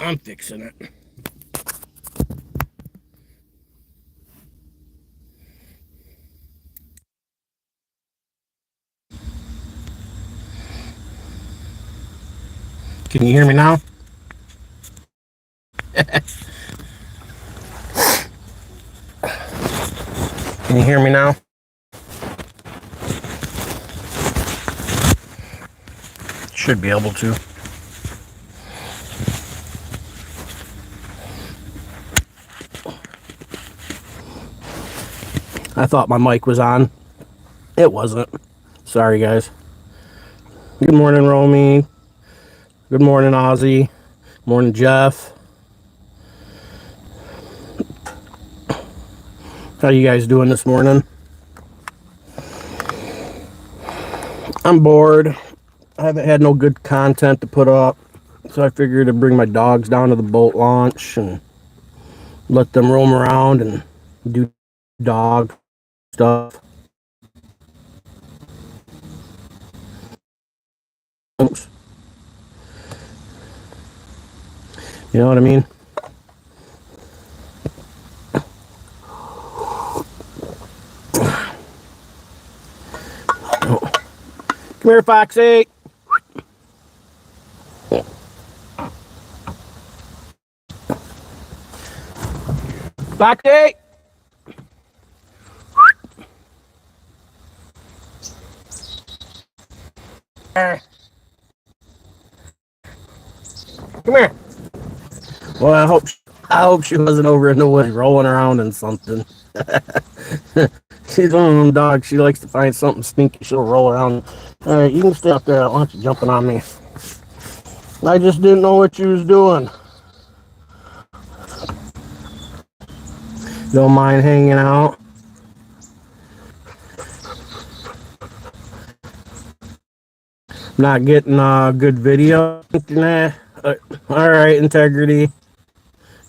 I'm fixing it. Can you hear me now? Can you hear me now? Should be able to. I thought my mic was on. It wasn't. Sorry, guys. Good morning, Romy. Good morning, Ozzy. Morning, Jeff. How you guys doing this morning? I'm bored. I haven't had no good content to put up, so I figured to bring my dogs down to the boat launch and let them roam around and do dog stuff. You know what I mean? Come here, Foxy. Foxy. Come here. Well, I hope she wasn't over in the woods rolling around in something. She's one of them dogs. She likes to find something stinky. She'll roll around. All right, you can stay up there. I don't want you jumping on me. I just didn't know what you was doing. Don't mind hanging out. Not getting a good video. Nah. All right, integrity.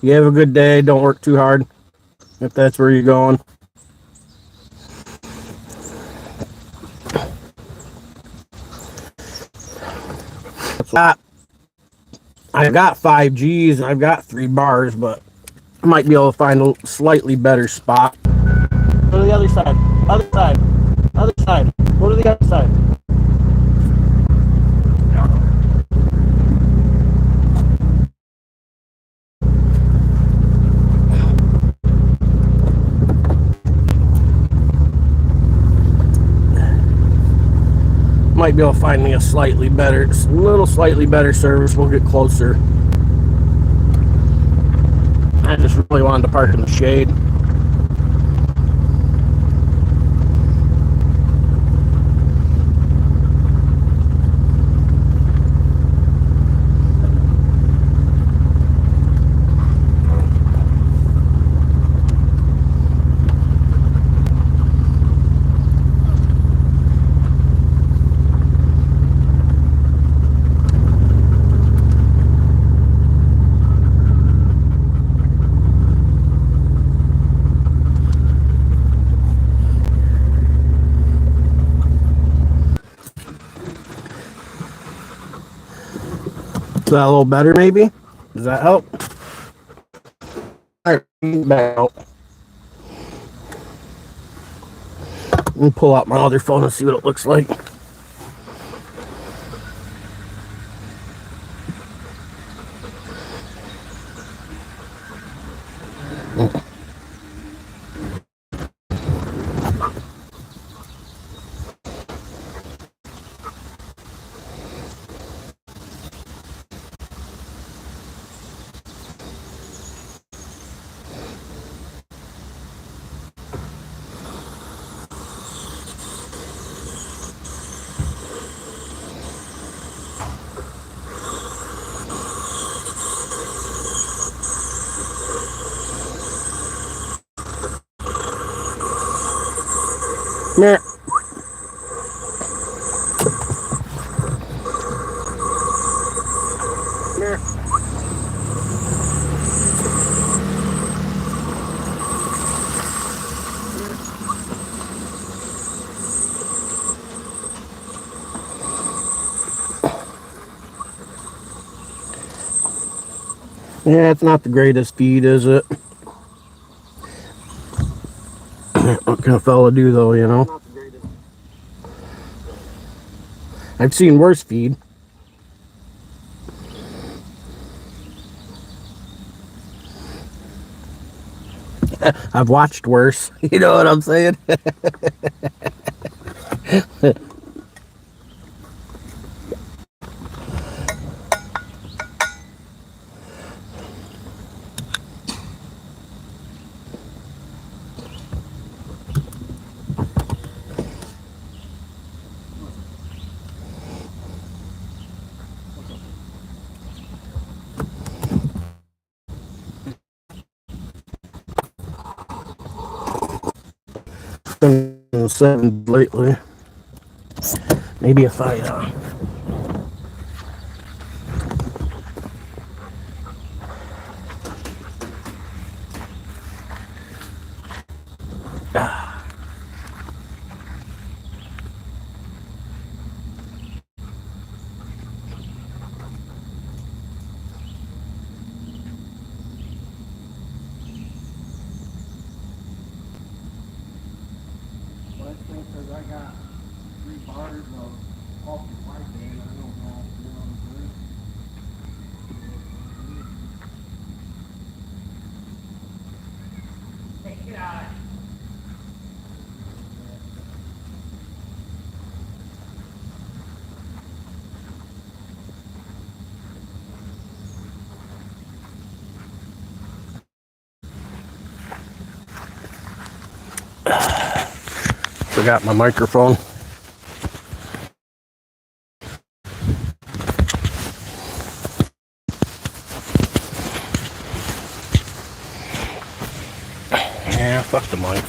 You have a good day. Don't work too hard if that's where you're going. I've got 5 Gs and I've got 3 bars, but I might be able to find a slightly better spot. Go to the other side. Other side. Other side. Go to the other side. Might be able to find me a slightly better service. We'll get closer. I just really wanted to park in the shade. Is that a little better, maybe? Does that help? All right, back out. Let me pull out my other phone and see what it looks like. Meh. Yeah, it's not the greatest feed, is it? What can a fella do, though, you know? I've seen worse feed. I've watched worse. You know what I'm saying? Been in the 7s lately. Maybe if I because I got 3 bars of off the pipe and I don't know, you know what I'm saying? Hey, get out. Forgot my microphone. Yeah, fuck the mic.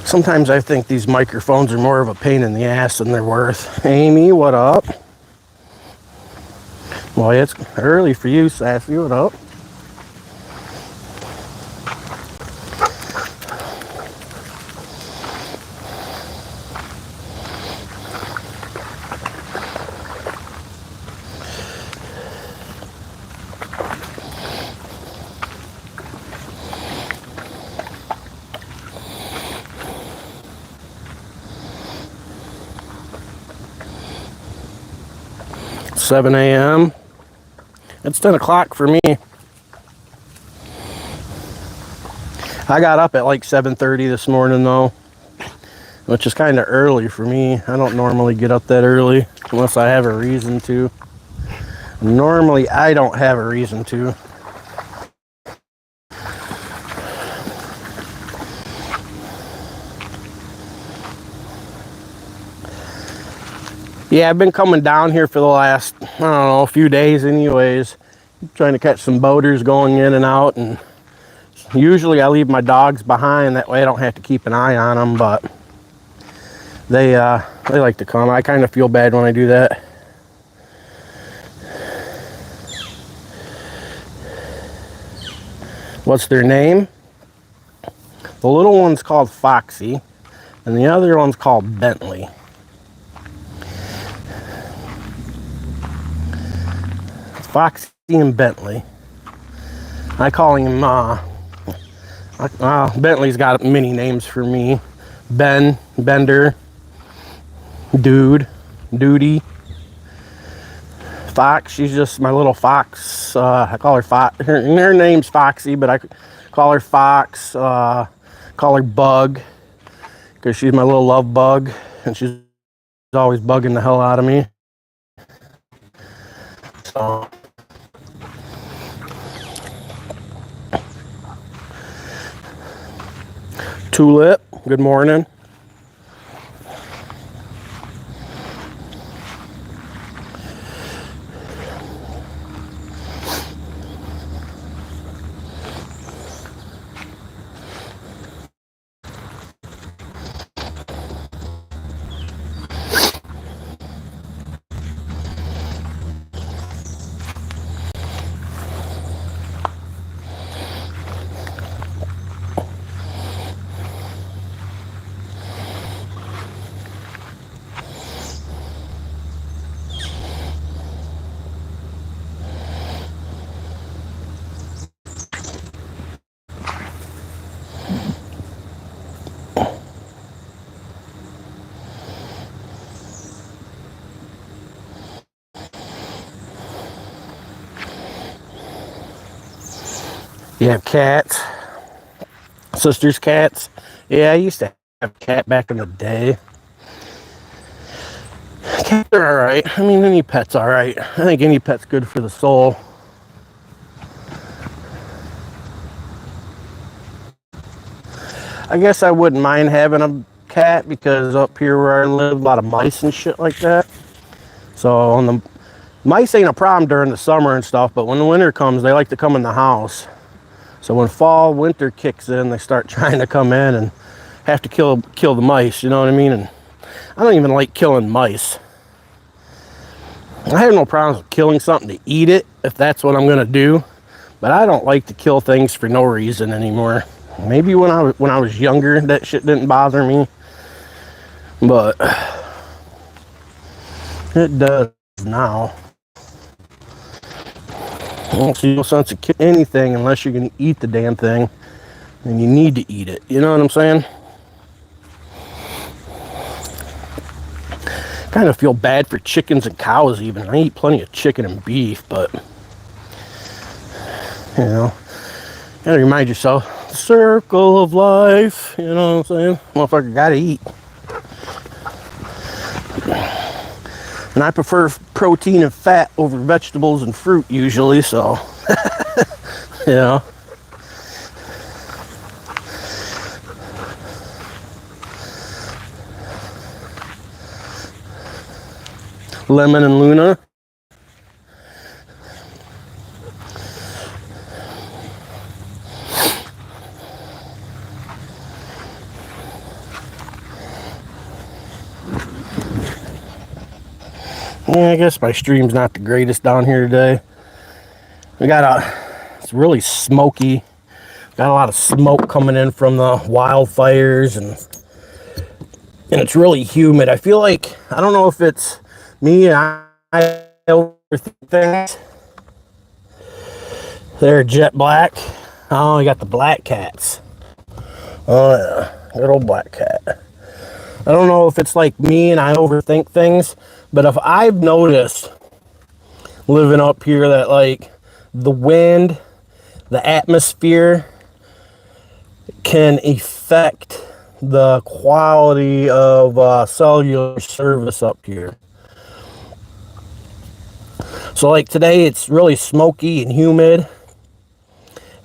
Sometimes I think these microphones are more of a pain in the ass than they're worth. Amy, what up? Boy, it's early for you, Sassy. What up? It's 7 a.m. It's 10 o'clock for me. I got up at like 7:30 this morning though, which is kind of early for me. I don't normally get up that early unless I have a reason to. Normally, I don't have a reason to. Yeah, I've been coming down here for the last, I don't know, a few days anyways. Trying to catch some boaters going in and out, and usually I leave my dogs behind. That way I don't have to keep an eye on them, but they like to come. I kind of feel bad when I do that. What's their name? The little one's called Foxy, and the other one's called Bentley. Foxy and Bentley. I call him, Bentley's got many names for me. Ben, Bender, Dude, Duty. Fox, she's just my little fox. I call her Fox. Her name's Foxy, but I call her Fox. Call her Bug, because she's my little love bug, and she's always bugging the hell out of me. So, Tulip, good morning. You have cats? Sister's cats? Yeah, I used to have a cat back in the day. Cats are alright. I mean, any pet's alright. I think any pet's good for the soul. I guess I wouldn't mind having a cat because up here where I live, a lot of mice and shit like that. So on the mice ain't a problem during the summer and stuff, but when the winter comes, they like to come in the house. So when fall, winter kicks in, they start trying to come in and have to kill the mice, you know what I mean? And I don't even like killing mice. I have no problems with killing something to eat it, if that's what I'm gonna do. But I don't like to kill things for no reason anymore. Maybe when I was younger, that shit didn't bother me. But it does now. I don't see no sense of killing anything unless you're gonna eat the damn thing. And you need to eat it. You know what I'm saying? Kind of feel bad for chickens and cows even. I eat plenty of chicken and beef, but you know, gotta remind yourself, the circle of life, you know what I'm saying? Motherfucker gotta eat. And I prefer protein and fat over vegetables and fruit usually, so you know. Lemon and Luna. Yeah, I guess my stream's not the greatest down here today. It's really smoky. Got a lot of smoke coming in from the wildfires and it's really humid. I feel like, I don't know if it's me and I overthink things. They're jet black. Oh, you got the black cats. Oh yeah, good old black cat. I don't know if it's like me and I overthink things, but if I've noticed living up here that like the wind, the atmosphere can affect the quality of cellular service up here. So like today it's really smoky and humid,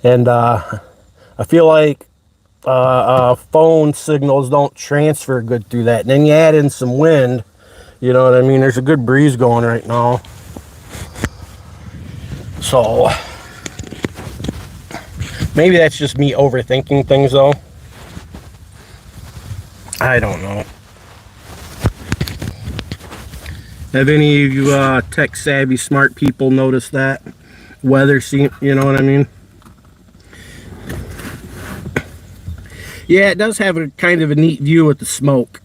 and I feel like phone signals don't transfer good through that. And then you add in some wind, you know what I mean? There's a good breeze going right now. So maybe that's just me overthinking things though. I don't know. Have any of you tech savvy smart people noticed that? Weather seem, you know what I mean? Yeah, it does have a kind of a neat view with the smoke.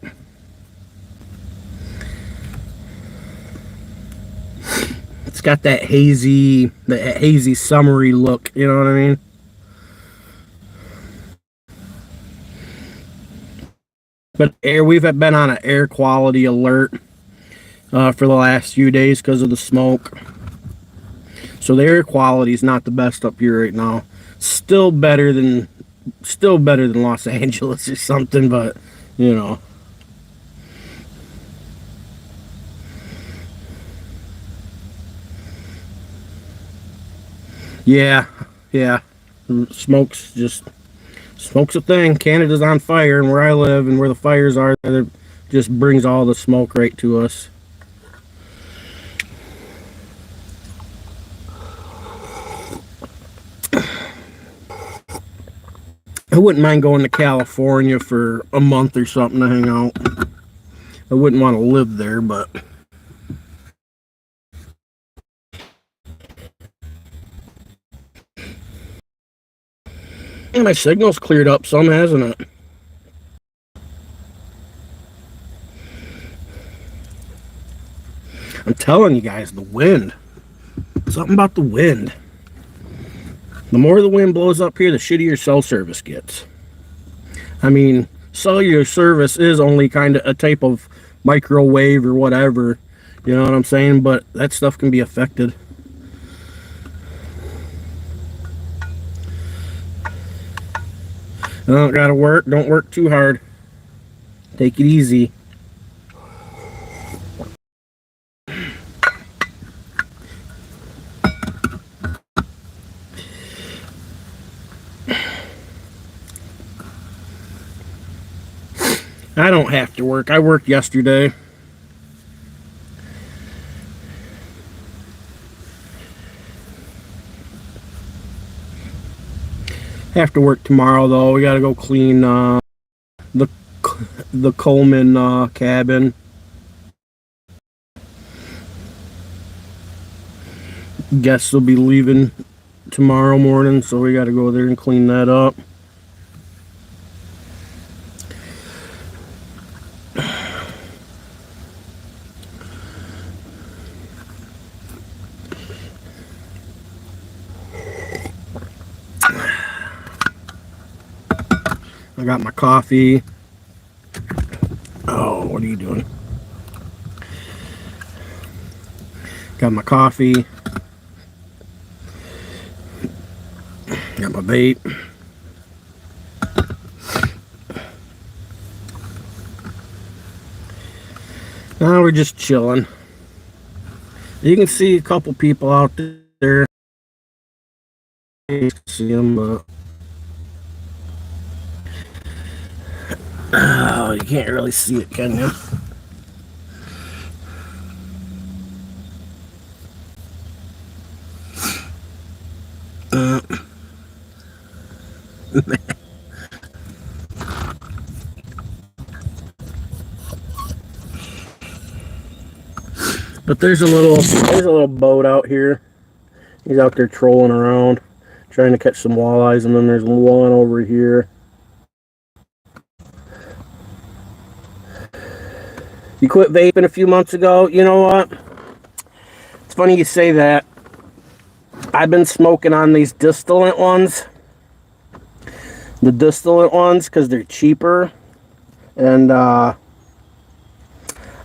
It's got that hazy summery look, you know what I mean? But we've been on an air quality alert for the last few days because of the smoke. So the air quality is not the best up here right now. Still better than Los Angeles or something, but you know. Yeah. Smoke's a thing. Canada's on fire, and where I live and where the fires are, it just brings all the smoke right to us. I wouldn't mind going to California for a month or something to hang out. I wouldn't want to live there, but yeah, my signal's cleared up some, hasn't it? I'm telling you guys, the wind. Something about the wind. The more the wind blows up here, the shittier cell service gets. I mean, cellular service is only kind of a type of microwave or whatever, you know what I'm saying? But that stuff can be affected. Don't gotta work. Don't work too hard. Take it easy. I don't have to work. I worked yesterday. Have to work tomorrow though. We gotta go clean the the Coleman cabin. Guests will be leaving tomorrow morning, so we gotta go there and clean that up. I got my coffee. Oh, what are you doing? Got my coffee. Got my vape. Now we're just chilling. You can see a couple people out there. You can see them, but oh, you can't really see it, can you? But there's a little boat out here. He's out there trolling around, trying to catch some walleyes, and then there's one over here. You quit vaping a few months ago. You know what? It's funny you say that. I've been smoking on these distillate ones. The distillate ones, because they're cheaper. And I'm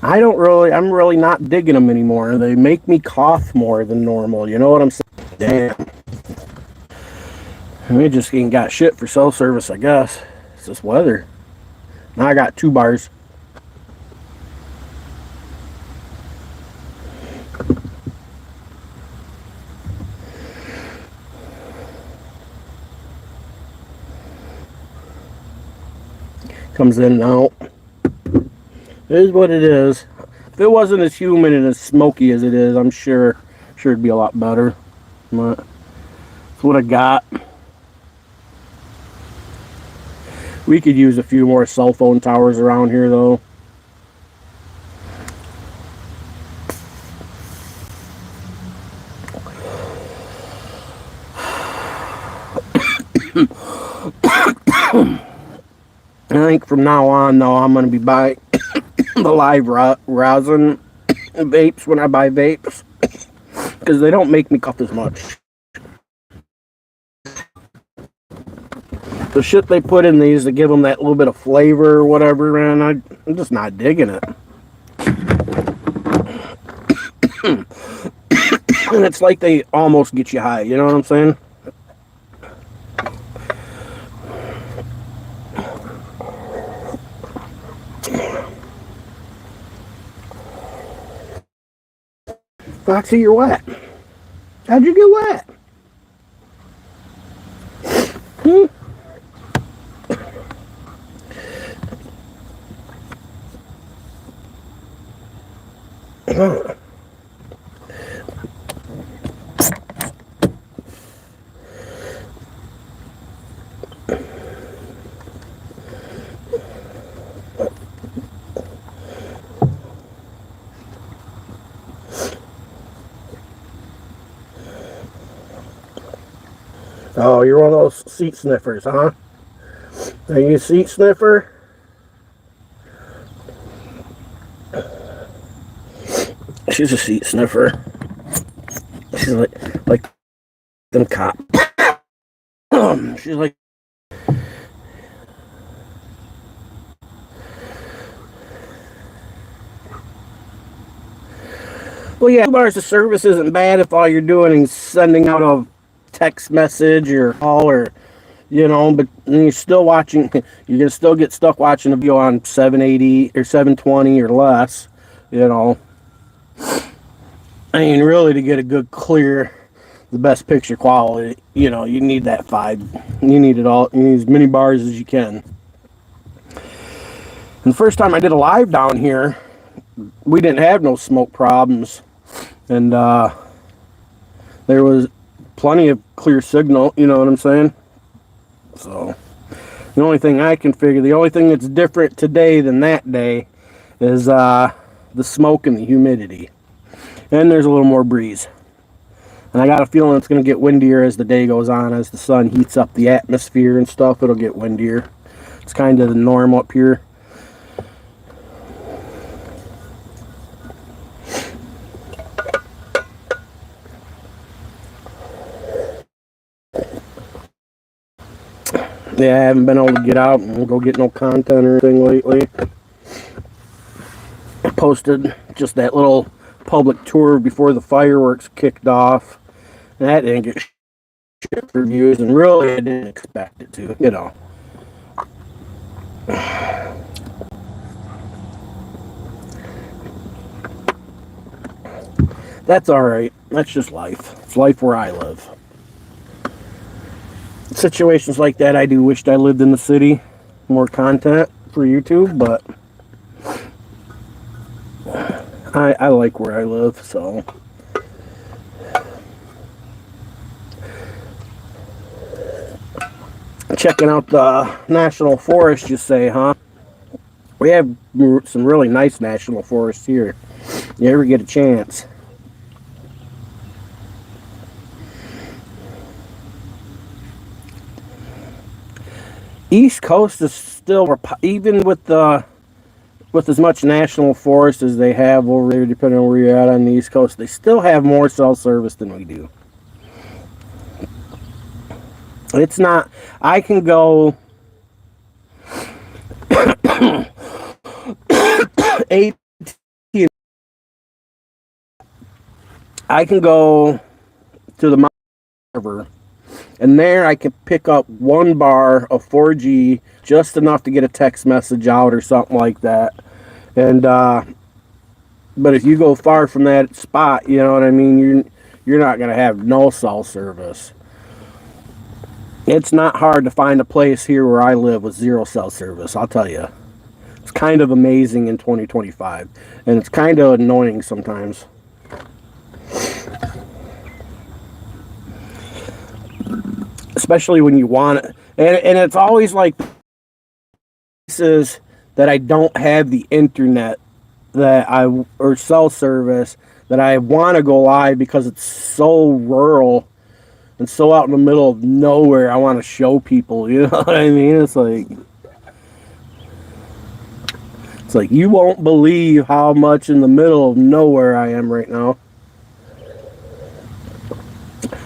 really not digging them anymore. They make me cough more than normal. You know what I'm saying? Damn. We just ain't got shit for cell service, I guess. It's this weather. Now I got 2 bars. Comes in and out. It is what it is. If it wasn't as humid and as smoky as it is, I'm sure it'd be a lot better. But that's what I got. We could use a few more cell phone towers around here, though. I think from now on, though, I'm going to be buying the live rosin vapes when I buy vapes, because they don't make me cough as much. The shit they put in these to give them that little bit of flavor or whatever, man, I'm just not digging it. And it's like they almost get you high, you know what I'm saying? Foxy, you're wet. How'd you get wet? Oh, you're one of those seat sniffers, huh? Are you a seat sniffer? She's a seat sniffer. She's like them cop. She's like. Well, yeah, 2 bars of service isn't bad if all you're doing is sending out a text message or call or you know, but you're still watching, you're going to still get stuck watching a video on 780 or 720 or less, you know. I mean, really, to get a good, clear, the best picture quality, you know, you need that 5. You need it all. You need as many bars as you can. And the first time I did a live down here, we didn't have no smoke problems. And there was plenty of clear signal, you know what I'm saying? So, the only thing I can figure, the only thing that's different today than that day is the smoke and the humidity. And there's a little more breeze. And I got a feeling it's going to get windier as the day goes on. As the sun heats up the atmosphere and stuff, it'll get windier. It's kind of the norm up here. Yeah, I haven't been able to get out and go get no content or anything lately. I posted just that little public tour before the fireworks kicked off. And that didn't get shit reviews, and really I didn't expect it to, you know. That's alright. That's just life. It's life where I live. Situations like that, I do wish I lived in the city. More content for YouTube, but I like where I live, so. Checking out the national forest, you say, huh? We have some really nice national forests here. You ever get a chance? East Coast is still, even with as much national forest as they have over there, depending on where you're at on the East Coast, they still have more cell service than we do. It's not, I can go 8, I can go to the Mount River, and there I can pick up 1 bar of 4G, just enough to get a text message out or something like that. And but if you go far from that spot, you know what I mean, you're not gonna have no cell service. It's not hard to find a place here where I live with 0 cell service, I'll tell you. It's kind of amazing in 2025, and it's kind of annoying sometimes. Especially when you want it. And it's always like places that I don't have the internet or cell service that I want to go live because it's so rural and so out in the middle of nowhere. I want to show people, you know what I mean? It's like you won't believe how much in the middle of nowhere I am right now.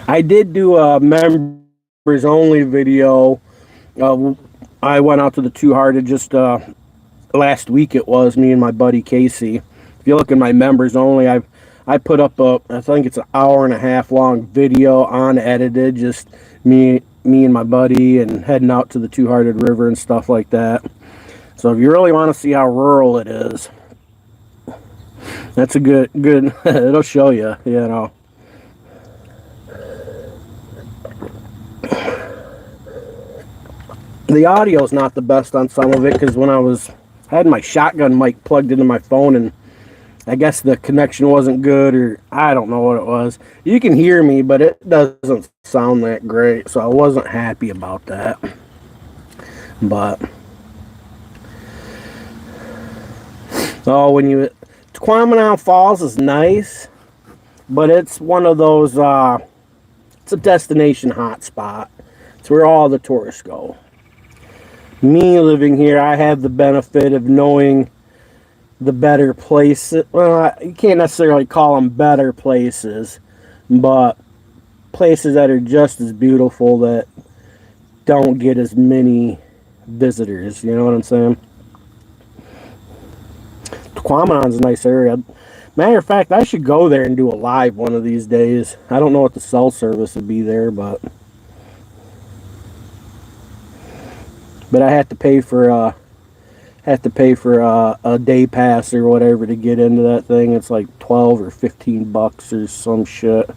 I did do a members only video. I went out to the Two Hearted just last week. It was me and my buddy Casey. If you look at my members only, I put up I think it's an 1.5 hour long video unedited, just me and my buddy and heading out to the Two Hearted River and stuff like that. So if you really want to see how rural it is, that's a good it'll show you, you know. The audio's not the best on some of it because when I had my shotgun mic plugged into my phone, and I guess the connection wasn't good, or I don't know what it was. You can hear me, but it doesn't sound that great, so I wasn't happy about that. But Tequamanon Falls is nice, but it's one of those it's a destination hotspot. It's where all the tourists go. Me living here, I have the benefit of knowing the better places. Well, you can't necessarily call them better places, but places that are just as beautiful that don't get as many visitors. You know what I'm saying? Tequamanon's a nice area. Matter of fact, I should go there and do a live one of these days. I don't know what the cell service would be there, but But I have to pay for a day pass or whatever to get into that thing. It's like 12 or 15 bucks or some shit.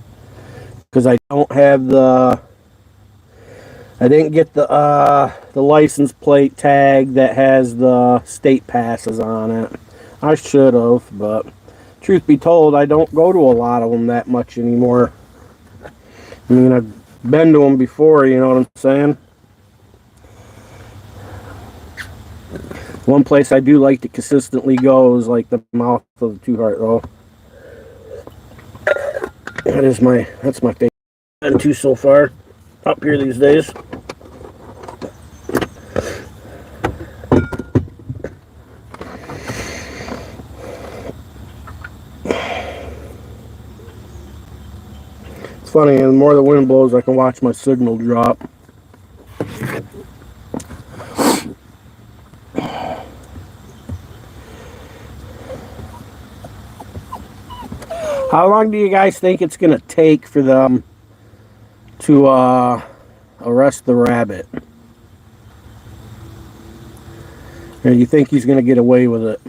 Because I don't have I didn't get the license plate tag that has the state passes on it. I should have, but truth be told, I don't go to a lot of them that much anymore. I mean, I've been to them before, you know what I'm saying? One place I do like to consistently go is like the mouth of the Two Heart, though. That's my favorite. Been to so far up here these days. It's funny, and the more the wind blows, I can watch my signal drop. How long do you guys think it's going to take for them to arrest the rabbit? Or do you think he's going to get away with it?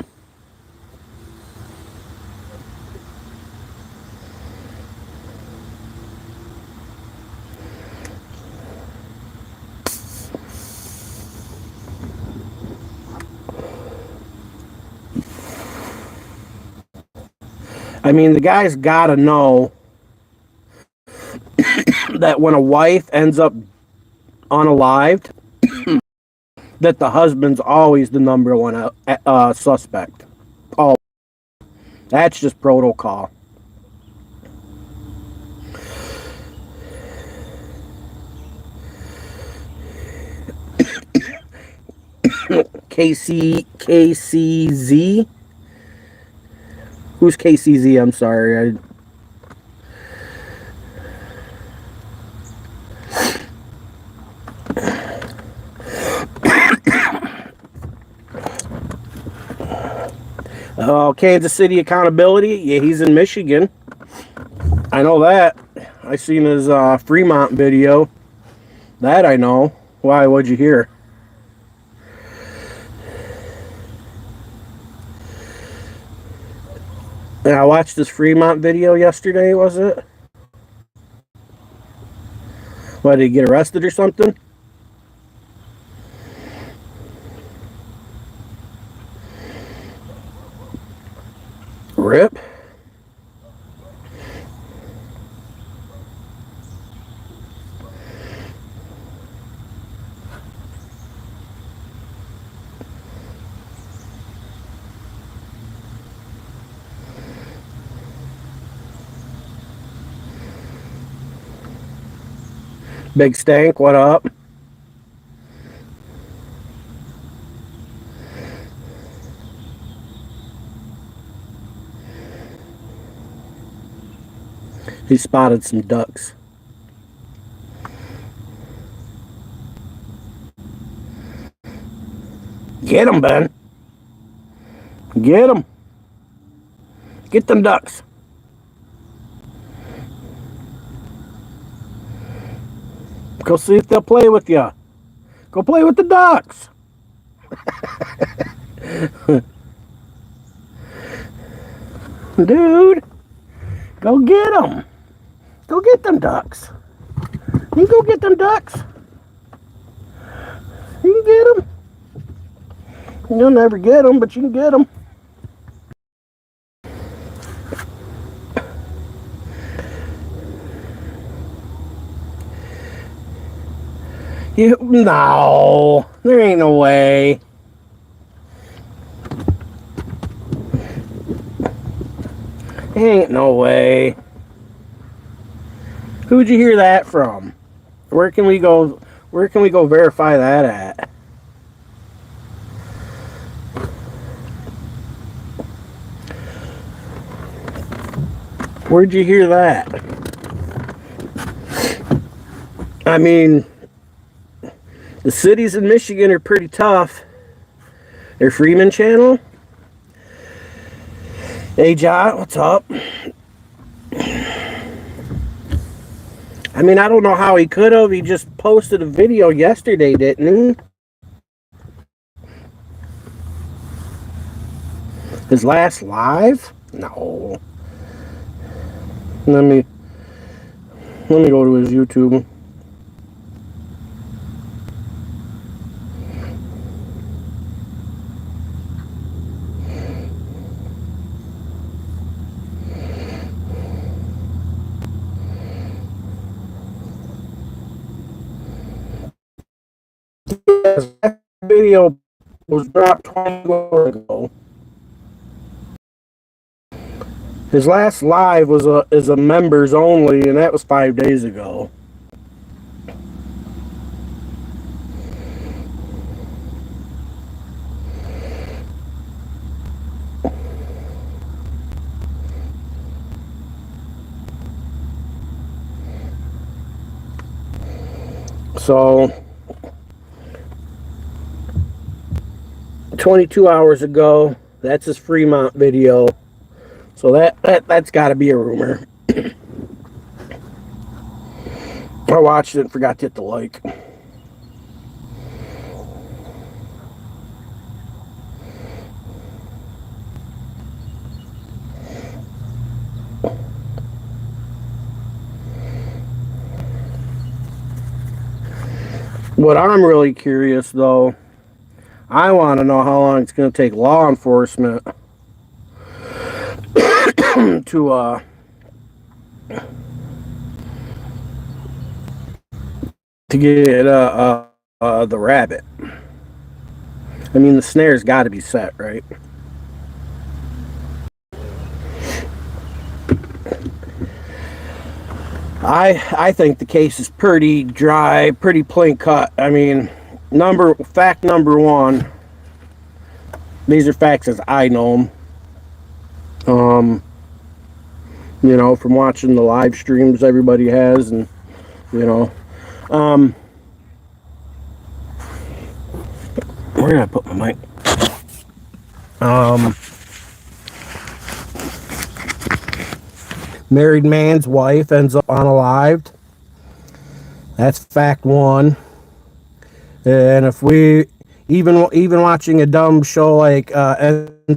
I mean, the guy's got to know that when a wife ends up unalived, that the husband's always the number one suspect. Oh, that's just protocol. KCZ? Who's KCZ? I'm sorry. Kansas City Accountability. Yeah, he's in Michigan. I know that. I seen his Fremont video. That I know. Why? What'd you hear? I watched this Fremont video yesterday, was it? What, did he get arrested or something? Rip. Big Stank, what up? He spotted some ducks. Get them, Ben. Get them. Get them ducks. Go see if they'll play with you. Go play with the ducks. Dude, go get them. Go get them ducks. You can go get them ducks. You can get them. You'll never get them, but you can get them. No, there ain't no way. Ain't no way. Who'd you hear that from? Where can we go? Where can we go verify that at? Where'd you hear that? I mean, the cities in Michigan are pretty tough. Their Freeman channel. Hey, John, what's up? I mean, I don't know how he could have. He just posted a video yesterday, didn't he? His last live? No. Let me go to his YouTube. That video was dropped 24 hours ago. His last live is a members only, and that was 5 days ago. So 22 hours ago, that's his Fremont video. So that's got to be a rumor. I watched it and forgot to hit the like. What I'm really curious, though, I want to know how long it's going to take law enforcement to get the rabbit. I mean, the snare's got to be set, right? I think the case is pretty dry, pretty plain cut. I mean, fact number one. These are facts as I know them. You know, from watching the live streams everybody has, and you know, where did I put my mic? Married man's wife ends up unalived. That's fact one. And if we even watching a dumb show like NCS,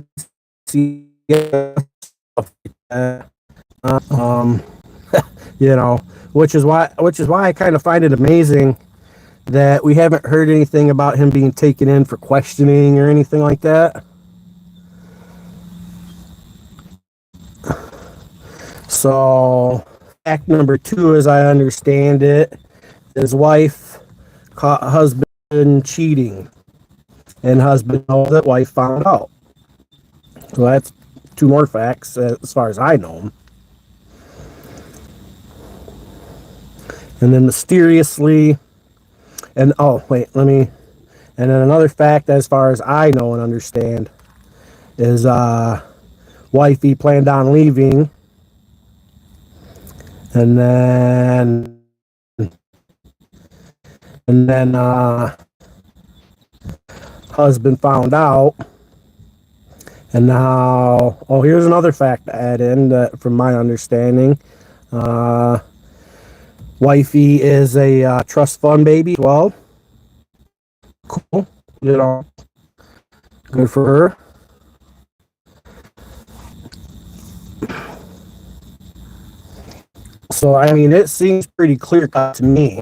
you know, which is why I kind of find it amazing that we haven't heard anything about him being taken in for questioning or anything like that. So, fact number two, as I understand it, his wife caught husband cheating, and husband knows that wife found out. So that's two more facts as far as I know them. And then mysteriously, and and then another fact as far as I know and understand is wifey planned on leaving, and then husband found out, and now here's another fact to add in that from my understanding, wifey is a trust fund baby as well. Cool, you know, good for her. So I mean, it seems pretty clear cut to me.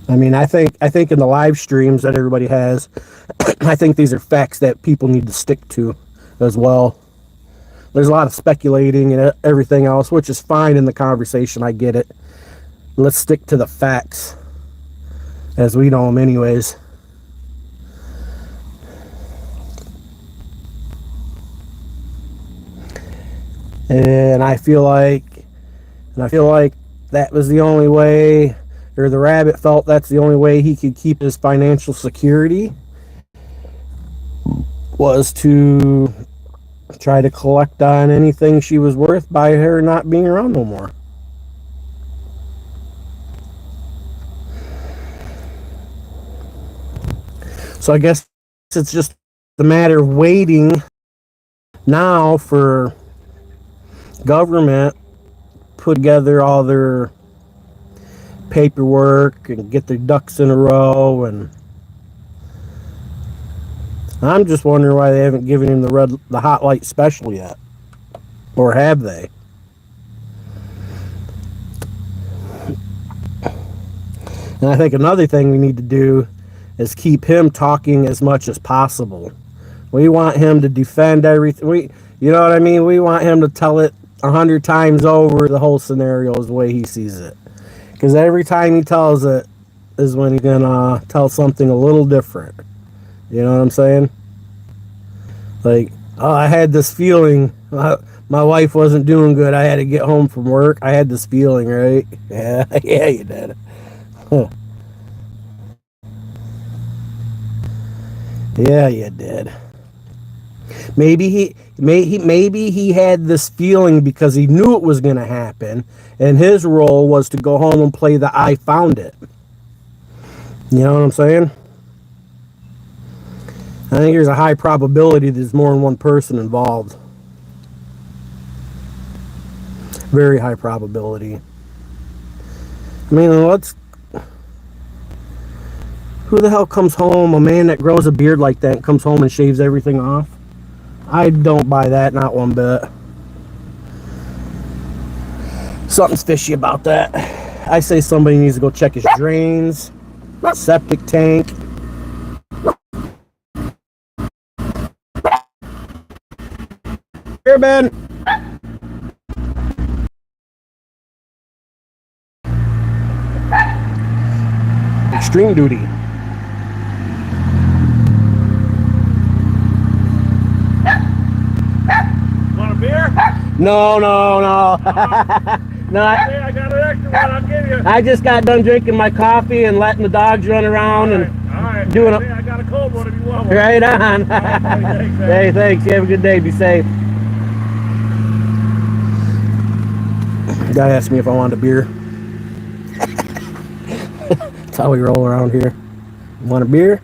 I mean, I think in the live streams that everybody has, I think these are facts that people need to stick to as well. There's a lot of speculating and everything else, which is fine in the conversation. I get it. Let's stick to the facts as we know them anyways. And I feel like that was the only way, or the rabbit felt that's the only way he could keep his financial security, was to try to collect on anything she was worth by her not being around no more. So I guess it's just a matter of waiting now for government put together all their paperwork and get their ducks in a row, and I'm just wondering why they haven't given him the hot light special yet. Or have they? And I think another thing we need to do is keep him talking as much as possible. We want him to defend everything. You know what I mean? We want him to tell it 100 times over the whole scenario is the way he sees it. Because every time he tells it is when he's going to tell something a little different. You know what I'm saying? Like, oh, I had this feeling. My wife wasn't doing good. I had to get home from work. I had this feeling, right? Yeah, yeah, you did. Huh. Yeah, you did. Maybe he had this feeling because he knew it was going to happen, and his role was to go home and play the I found it. You know what I'm saying? I think there's a high probability there's more than one person involved. Very high probability. I mean, who the hell comes home, a man that grows a beard like that, comes home and shaves everything off? I don't buy that, not one bit. Something's fishy about that. I say somebody needs to go check his drains, septic tank. Here, Ben. Extreme duty. Want a beer? No. No, I got an extra one. I'll give you. I just got done drinking my coffee and letting the dogs run around All right. doing it. I got a cold one if you want one. Right on. Thanks, Hey, thanks. You have a good day. Be safe. Guy asked me if I wanted a beer. That's how we roll around here. Want a beer?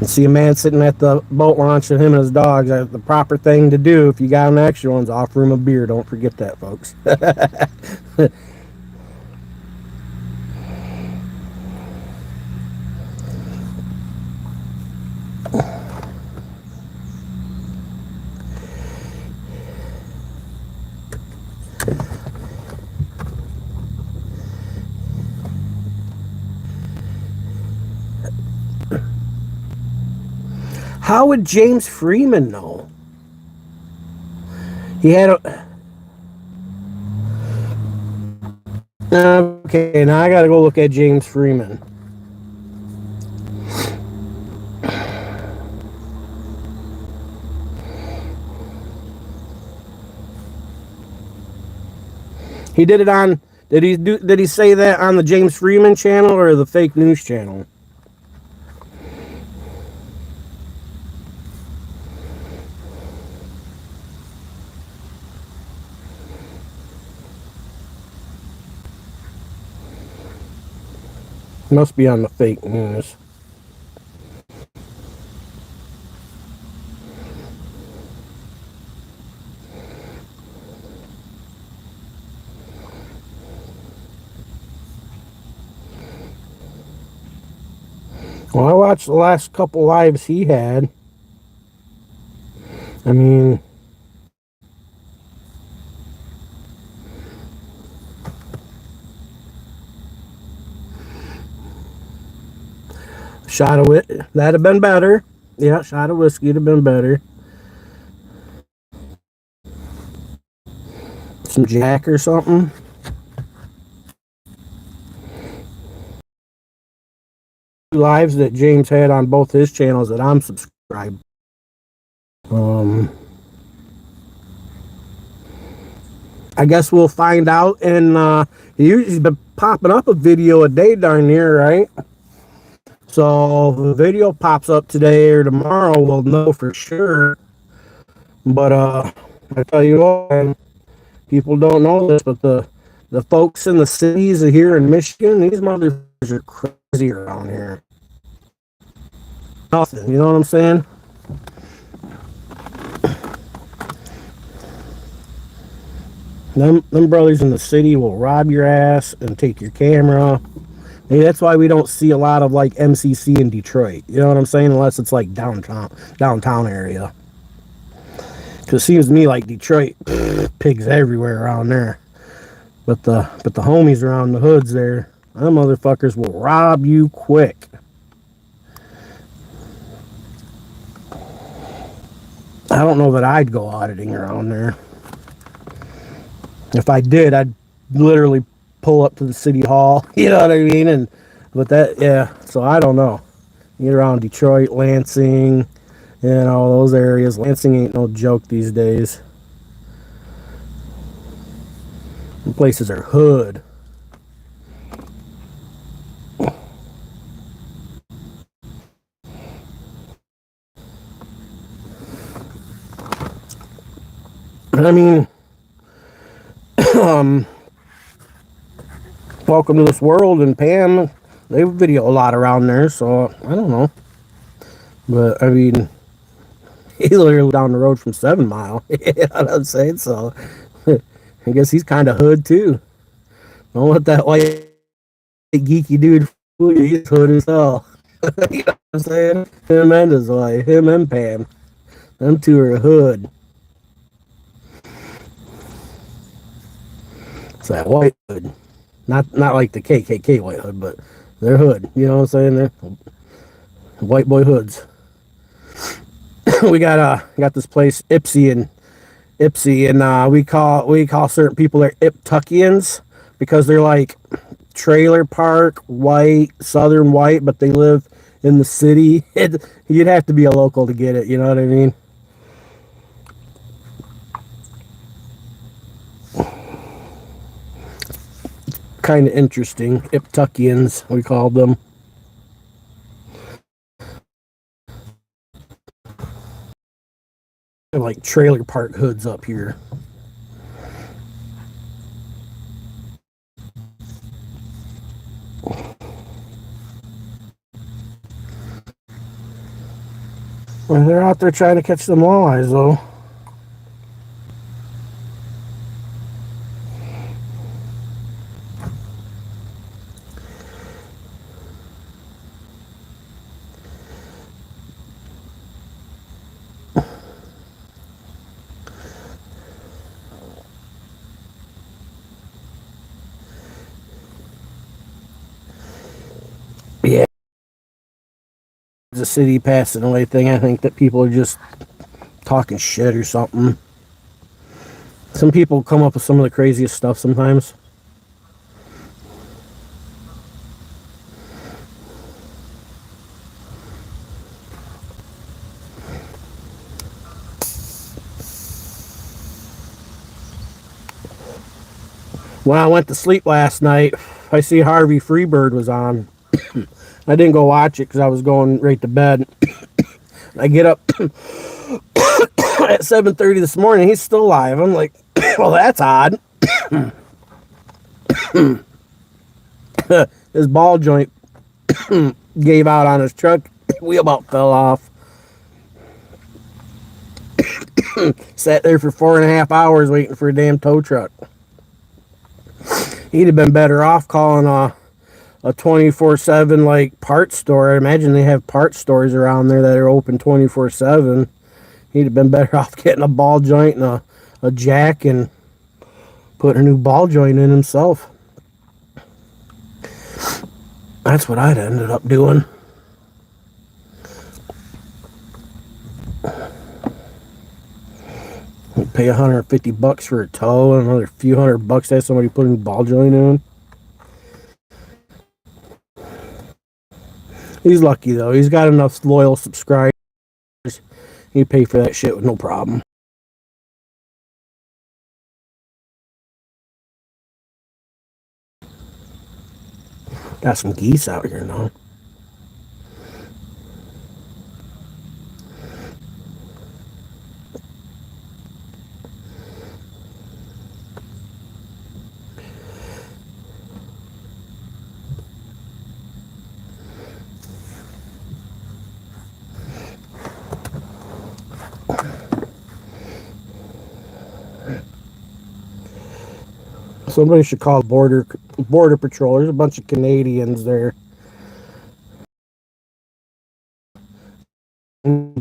You see a man sitting at the boat launch with him and his dogs. The proper thing to do if you got an extra one is offer him a beer. Don't forget that, folks. How would James Freeman know? He had a... Okay, now I gotta go look at James Freeman. He did it on... Did he say that on the James Freeman channel or the fake news channel? Must be on the fake news. Well, I watched the last couple lives he had. I mean... Shot of it. That'd have been better. Yeah, shot of whiskey would have been better. Some Jack or something. Lives that James had on both his channels that I'm subscribed. I guess we'll find out. And he's been popping up a video a day darn near, right? So if the video pops up today or tomorrow, we'll know for sure. But I tell you what, people don't know this, but the folks in the cities here in Michigan, these motherfuckers are crazy around here. Nothing, you know what I'm saying? Them brothers in the city will rob your ass and take your camera, Hey, that's why we don't see a lot of like MCC in Detroit. You know what I'm saying? Unless it's like downtown area. Because it seems to me like Detroit, pigs everywhere around there. But the homies around the hoods there, them motherfuckers will rob you quick. I don't know that I'd go auditing around there. If I did, I'd literally pull up to the city hall. You know what I mean? But that, yeah. So I don't know. Get around Detroit, Lansing, all those areas. Lansing ain't no joke these days. Them places are hood. I mean, Welcome to This World and Pam, they video a lot around there, so I don't know. But I mean, he's literally down the road from 7 Mile. You know what I'm saying? So I guess he's kind of hood too. Don't let that white geeky dude fool you. He's hood as hell. You know what I'm saying? Him and his wife, him and Pam. Them two are hood. It's that white hood. Not like the KKK white hood, but they're hood. You know what I'm saying? They're white boy hoods. we got this place Ipsy, and we call certain people there Iptuckians because they're like trailer park white, southern white, but they live in the city. You'd have to be a local to get it. You know what I mean? Kind of interesting. Iptuckians, we called them. They're like trailer park hoods up here. Well, they're out there trying to catch them walleyes, though. Yeah, the city passing away thing. I think that people are just talking shit or something. Some people come up with some of the craziest stuff sometimes. When I went to sleep last night, I see Harvey Freebird was on. I didn't go watch it because I was going right to bed. I get up at 7:30 this morning. He's still alive. I'm like, well, that's odd. His ball joint gave out on his truck. Wheel about fell off. Sat there for 4.5 hours waiting for a damn tow truck. He'd have been better off calling a 24/7 like parts store. I imagine they have parts stores around there that are open 24/7. He'd have been better off getting a ball joint and a jack and putting a new ball joint in himself. That's what I'd ended up doing. You'd pay $150 for a tow and another few $100 to have somebody put a new ball joint in. He's lucky though. He's got enough loyal subscribers. He'd pay for that shit with no problem. Got some geese out here now. Somebody should call border patrol. There's a bunch of Canadians there.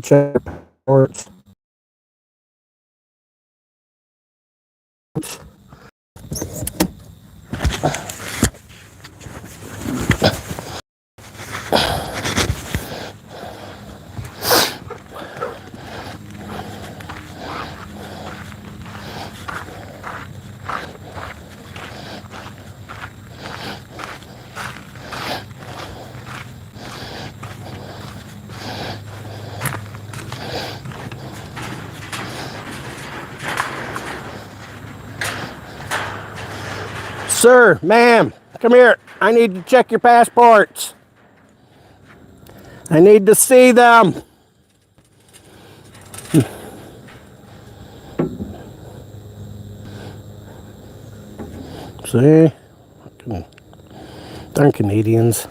Check passports. Sir, ma'am, come here. I need to check your passports. I need to see them. See? Darn Canadians.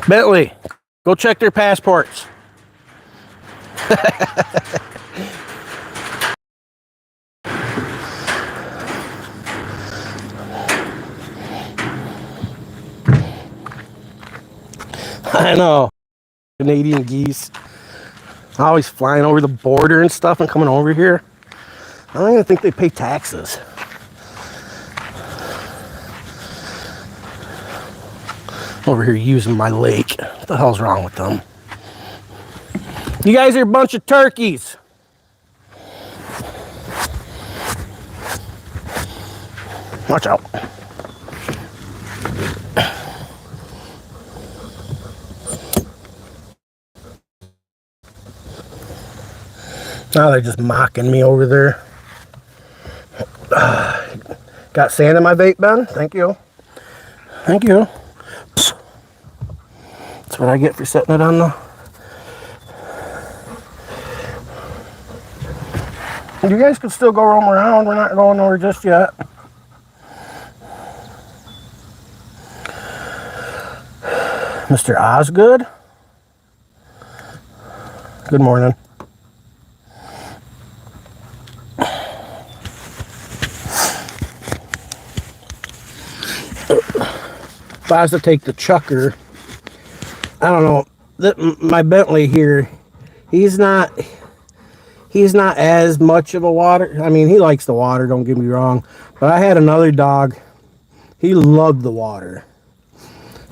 Bentley, go check their passports. I know. Canadian geese. Always flying over the border and stuff and coming over here. I don't even think they pay taxes. Over here using my lake. What the hell's wrong with them? You guys are a bunch of turkeys. Watch out. Now they're just mocking me over there. Got sand in my vape, Ben? Thank you. Thank you. That's what I get for setting it on the... You guys can still go roam around. We're not going nowhere just yet. Mr. Osgood? Good morning. If I was to take the chucker, I don't know, my Bentley here, he's not as much of a water. I mean, he likes the water, don't get me wrong. But I had another dog, he loved the water.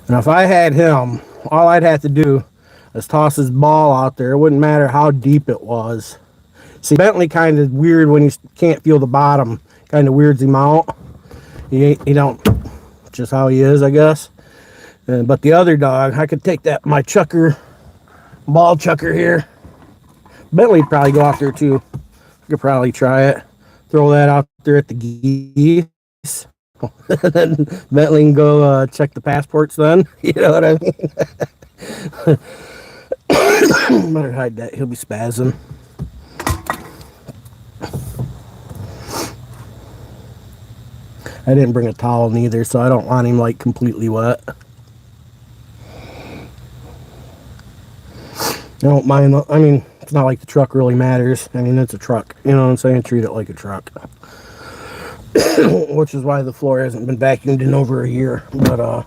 And if I had him, all I'd have to do is toss his ball out there. It wouldn't matter how deep it was. See, Bentley kind of weird when he can't feel the bottom. Kind of weirds him out. He don't, just how he is, I guess. But the other dog, I could take that, my chucker, ball chucker here. Bentley'd probably go out there too. I could probably try it. Throw that out there at the geese. Then Bentley can go check the passports then. You know what I mean? Better hide that. He'll be spazzing. I didn't bring a towel neither, so I don't want him like completely wet. I don't mind. I mean, it's not like the truck really matters. I mean, it's a truck. You know what I'm saying? Treat it like a truck. Which is why the floor hasn't been vacuumed in over a year. But,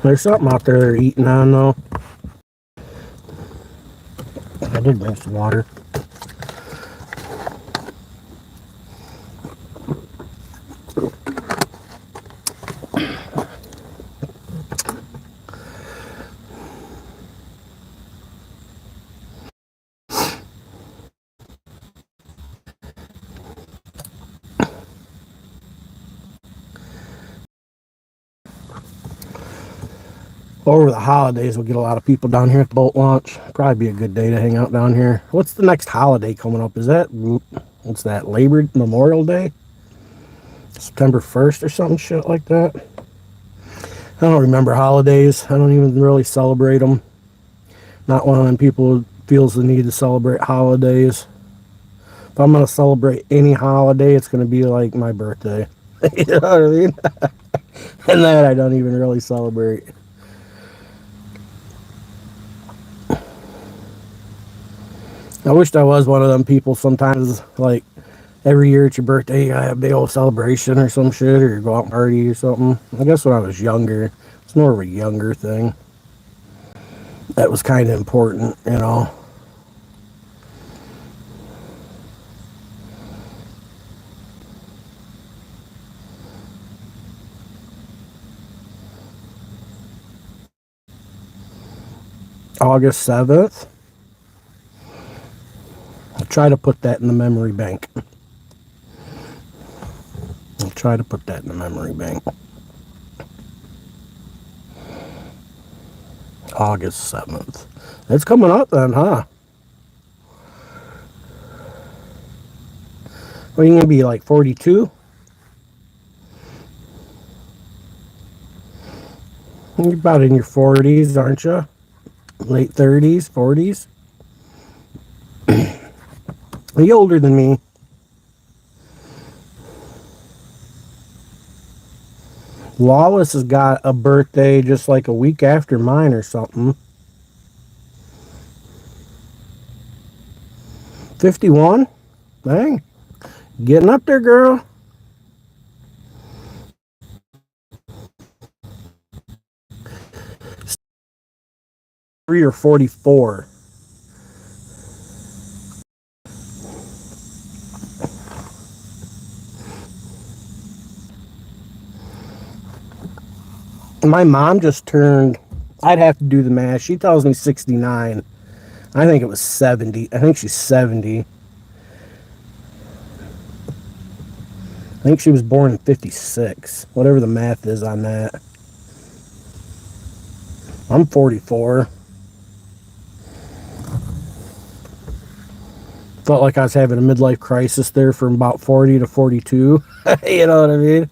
there's something out there they're eating on, though. I did bring some water. Over the holidays, we'll get a lot of people down here at the boat launch. Probably be a good day to hang out down here. What's the next holiday coming up? Is that, what's that, Memorial Day? September 1st or something shit like that? I don't remember holidays. I don't even really celebrate them. Not one of them people who feels the need to celebrate holidays. If I'm going to celebrate any holiday, it's going to be like my birthday. You know what I mean? And that I don't even really celebrate. I wished I was one of them people sometimes, like, every year it's your birthday, you gotta have a big old celebration or some shit, or you go out and party or something. I guess when I was younger, it's more of a younger thing. That was kind of important, you know. August 7th. I'll try to put that in the memory bank. I'll try to put that in the memory bank. August 7th. It's coming up then, huh? Well, you're going to be like 42? You're about in your 40s, aren't you? Late 30s, 40s? Are you older than me? Lawless has got a birthday just like a week after mine or something. 51? Dang. Getting up there, girl. 3 or 44. My mom just turned, I'd have to do the math. She tells me 69. I think it was 70. I think she's 70. I think she was born in 56. Whatever the math is on that. I'm 44. Felt like I was having a midlife crisis there from about 40 to 42. You know what I mean?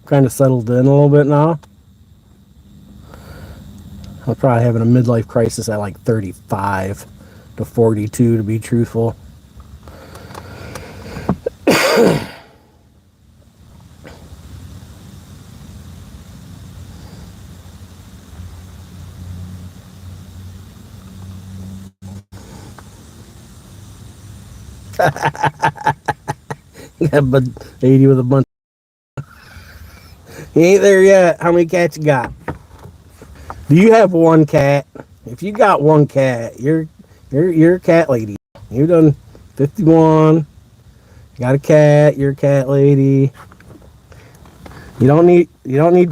Kind of settled in a little bit now. I'm probably having a midlife crisis at like 35 to 42 to be truthful. Yeah, but 80 with a bunch. You ain't there yet. How many cats you got? Do you have one cat? If you got one cat, you're a cat lady. You done 51. You got a cat. You're a cat lady. You don't need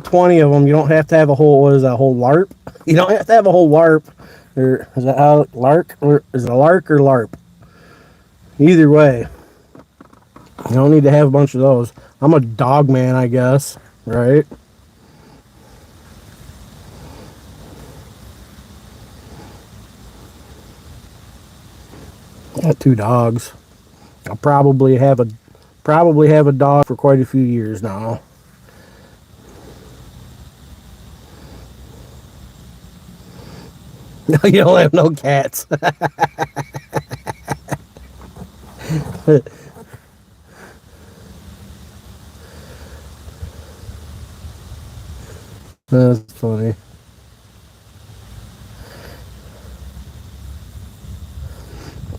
20 of them. You don't have to have a whole, what is that, a whole LARP? You don't have to have a whole LARP. Or is that how lark? Or is it a lark or LARP? Either way, you don't need to have a bunch of those. I'm a dog man, I guess, right? I got 2 dogs. I'll probably have a dog for quite a few years now. You don't have no cats. That's funny.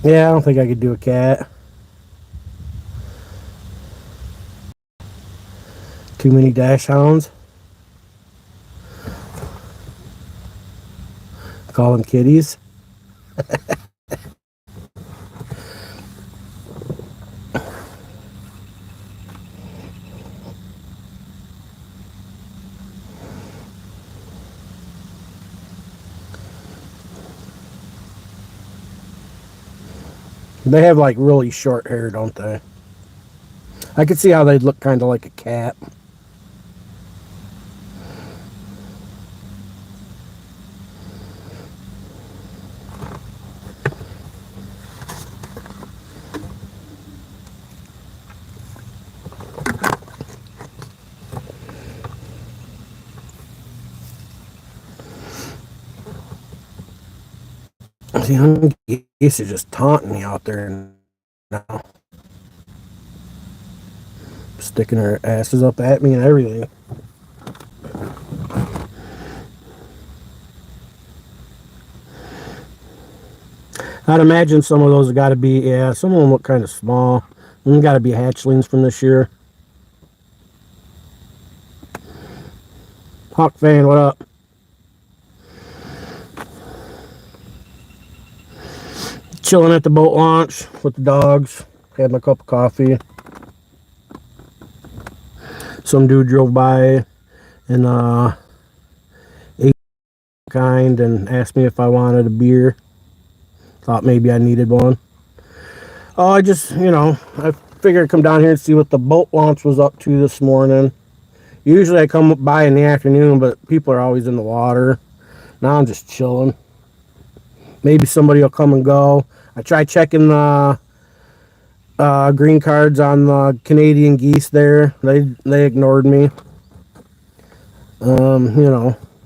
Yeah, I don't think I could do a cat. Too many dash hounds. Call them kitties. They have like really short hair, don't they? I could see how they'd look kind of like a cat. young geese are just taunting me out there now. Sticking their asses up at me and everything. I'd imagine some of those have got to be, yeah, some of them look kind of small. Them got to be hatchlings from this year. Hawk fan, what up? Chilling at the boat launch with the dogs. Had my cup of coffee. Some dude drove by and ate kind and asked me if I wanted a beer. Thought maybe I needed one. Oh, I just, I figured I'd come down here and see what the boat launch was up to this morning. Usually I come by in the afternoon, but people are always in the water. Now I'm just chilling. Maybe somebody will come and go. I tried checking the green cards on the Canadian geese there. They ignored me.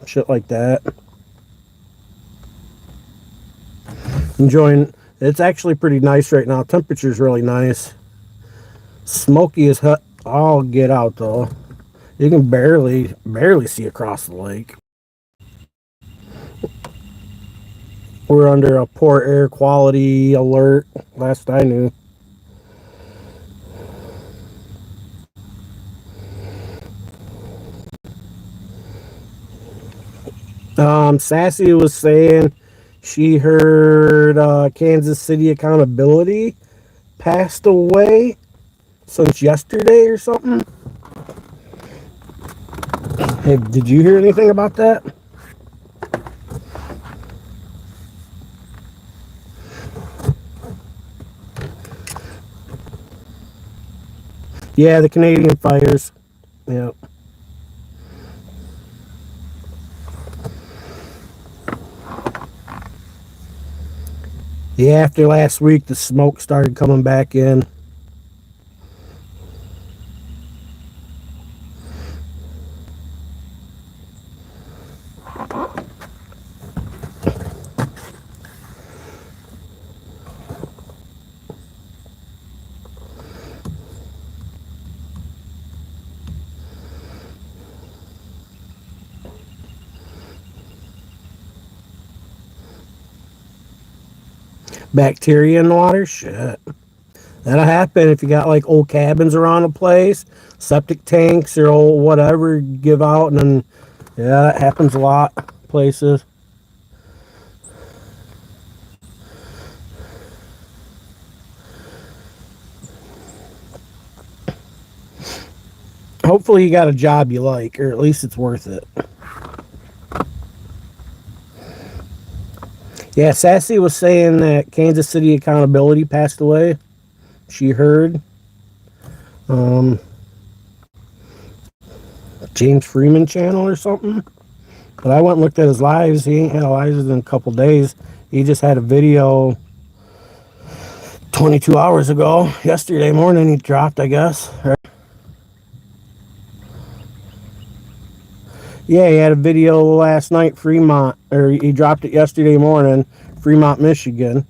Shit like that. Enjoying. It's actually pretty nice right now. Temperature's really nice. Smoky as hell. I'll get out though. You can barely see across the lake. We're under a poor air quality alert, last I knew. Sassy was saying she heard Kansas City Accountability passed away since yesterday or something. Hey, did you hear anything about that? Yeah, the Canadian fires. Yeah. Yeah, after last week, the smoke started coming back in. Bacteria in the water? Shit. That'll happen if you got like old cabins around a place, septic tanks or old whatever give out, and then, yeah, it happens a lot places. Hopefully you got a job you like, or at least it's worth it. Yeah, Sassy was saying that Kansas City Accountability passed away. She heard. James Freeman channel or something. But I went and looked at his lives. He ain't had lives in a couple days. He just had a video 22 hours ago. Yesterday morning he dropped, I guess. Yeah, he had a video last night, Fremont, or he dropped it yesterday morning, Fremont, Michigan.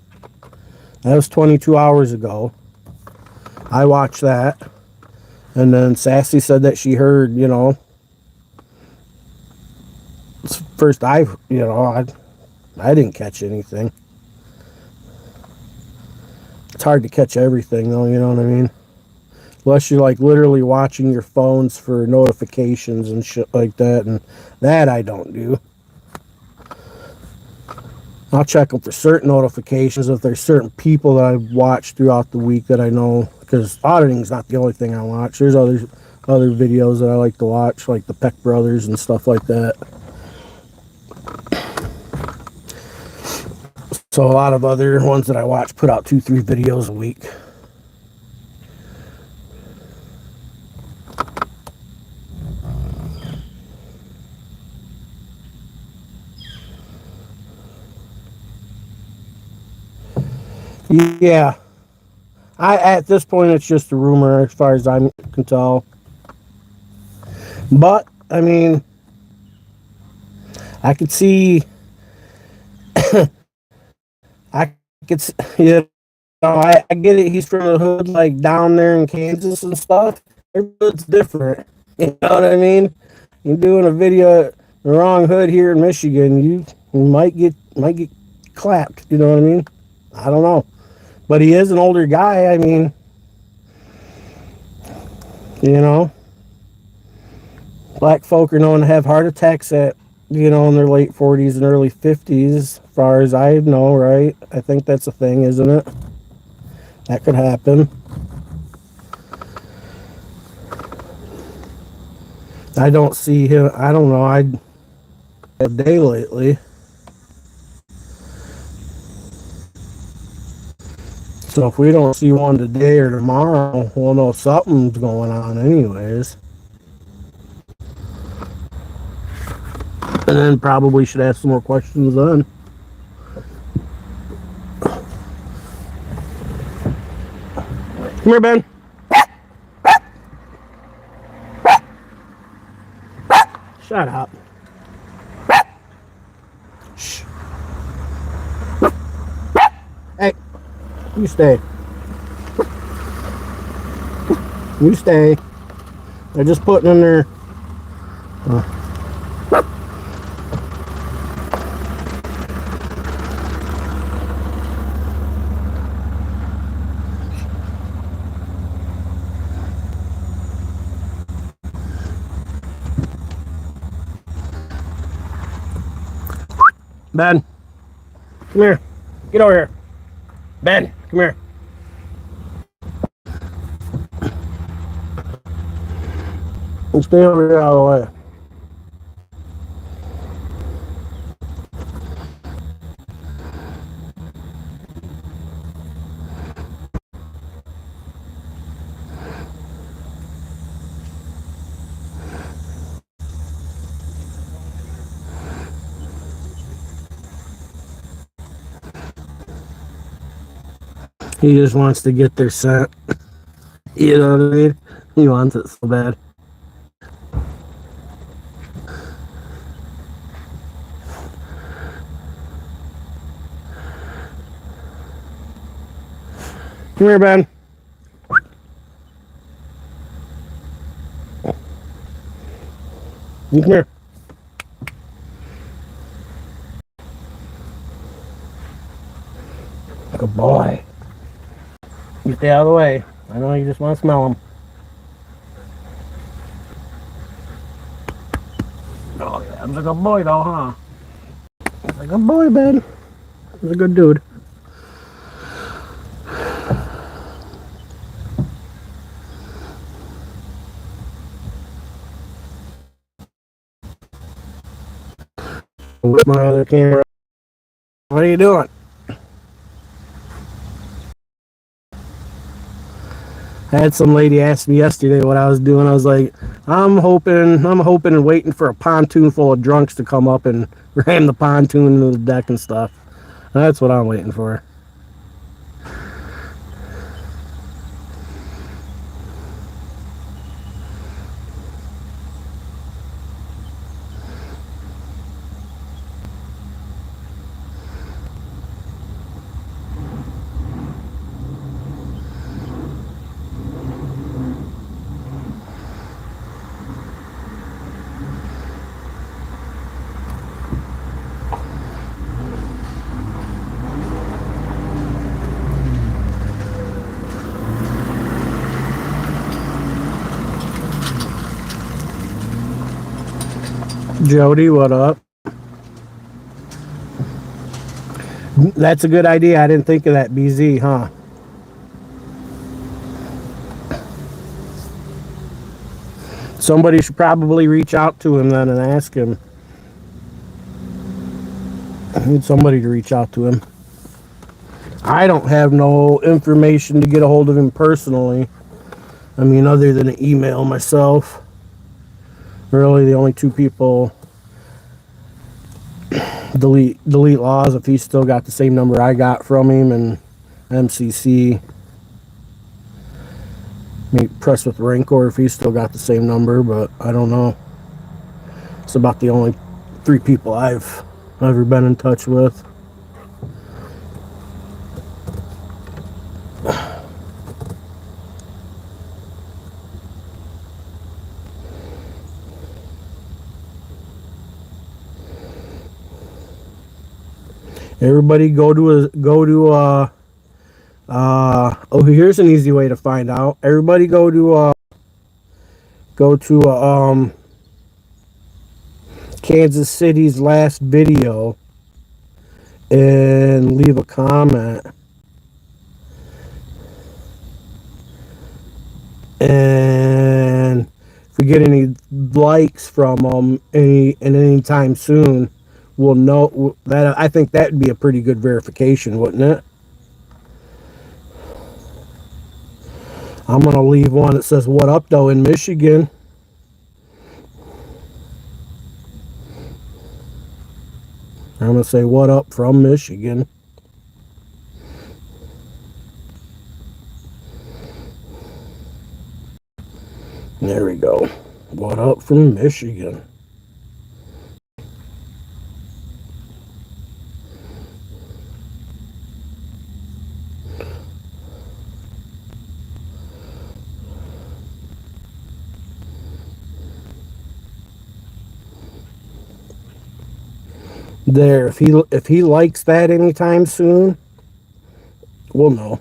That was 22 hours ago. I watched that. And then Sassy said that she heard, first I didn't catch anything. It's hard to catch everything though, you know what I mean? Unless you're like literally watching your phones for notifications and shit like that, and that I don't do. I'll check them for certain notifications if there's certain people that I've watched throughout the week that I know, because auditing's not the only thing I watch. There's other videos that I like to watch, like the Peck Brothers and stuff like that. So a lot of other ones that I watch put out 2-3 videos a week. Yeah. At this point it's just a rumor as far as I can tell. But I mean, I could see I could, you know, I get it. He's from the hood, like down there in Kansas and stuff. Every hood's different. You know what I mean? You're doing a video at the wrong hood here in Michigan, you might get clapped. You know what I mean? I don't know, but he is an older guy. I mean, you know, black folk are known to have heart attacks at, you know, in their late 40s and early 50s, as far as I know, right? I think that's a thing, isn't it? That could happen. I don't see him. I don't know. I a day lately. So if we don't see one today or tomorrow, we'll know something's going on anyways. And then probably should ask some more questions then. Come here, Ben. Shut up. Shh. Hey, you stay. You stay. They're just putting in their... Ben, come here. Get over here. Ben, come here. And stay over here out of the way. He just wants to get their scent. You know what I mean? He wants it so bad. Come here, Ben. You come here. Good boy. You stay out of the way. I know you just want to smell him. Oh, yeah, I'm a good boy, though, huh? He's a good boy, Ben. He's a good dude. With my other camera. What are you doing? I had some lady ask me yesterday what I was doing. I was like, I'm hoping and waiting for a pontoon full of drunks to come up and ram the pontoon into the deck and stuff. That's what I'm waiting for. Jody, what up? That's a good idea. I didn't think of that, BZ, huh? Somebody should probably reach out to him then and ask him. I need somebody to reach out to him. I don't have no information to get a hold of him personally. I mean, other than an email myself. Really, the only two people delete laws if he's still got the same number I got from him, and MCC. Maybe press with Rancor if he's still got the same number, but I don't know. It's about the only three people I've ever been in touch with. Everybody oh, here's an easy way to find out. Everybody go to Kansas City's last video and leave a comment. And if we get any likes from them any time soon, we'll know that. I think that'd be a pretty good verification, wouldn't it? I'm gonna leave one that says "What up, though?" in Michigan. I'm gonna say "What up" from Michigan. There we go. What up from Michigan? There, if he likes that anytime soon, we'll know.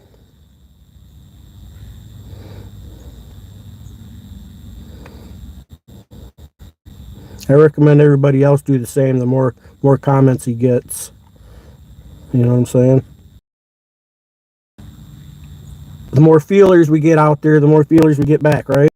I recommend everybody else do the same. The more comments he gets, you know what I'm saying? The more feelers we get out there, the more feelers we get back, right?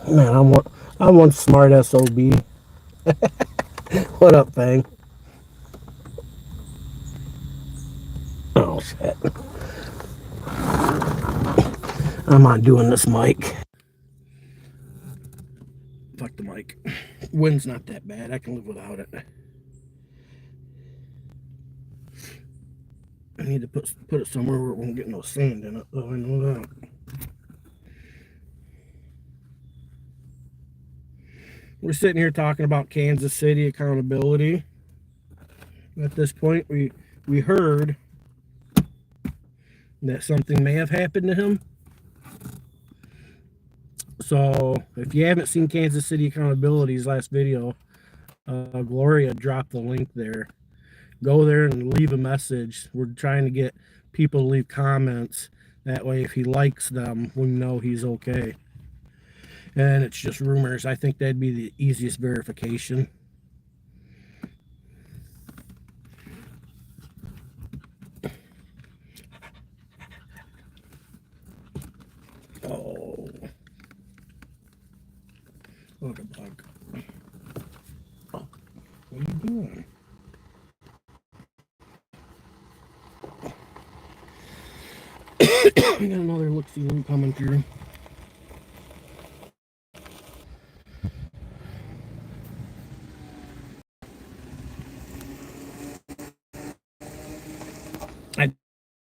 Man, I'm one smart SOB. What up, Fang? Oh shit. I'm not doing this mic. Fuck the mic. Wind's not that bad. I can live without it. I need to put it somewhere where it won't get no sand in it, though. I know that. We're sitting here talking about Kansas City accountability. At this point, we heard that something may have happened to him. So if you haven't seen Kansas City Accountability's last video, Gloria dropped the link there. Go there and leave a message. We're trying to get people to leave comments. That way, if he likes them, we know he's okay. And it's just rumors. I think that'd be the easiest verification. Oh. Look a bug. Oh, what are you doing? We got another look-see coming through. I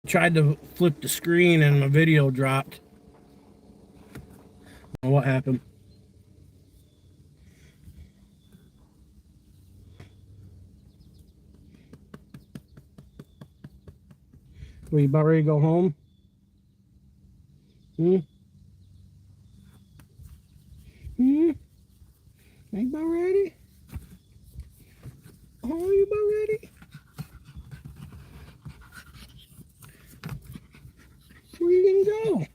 tried to flip the screen and my video dropped. What happened? Were you about ready to go home? Hmm? Hmm? Are you about ready? Oh, are you about ready? Where you gonna go?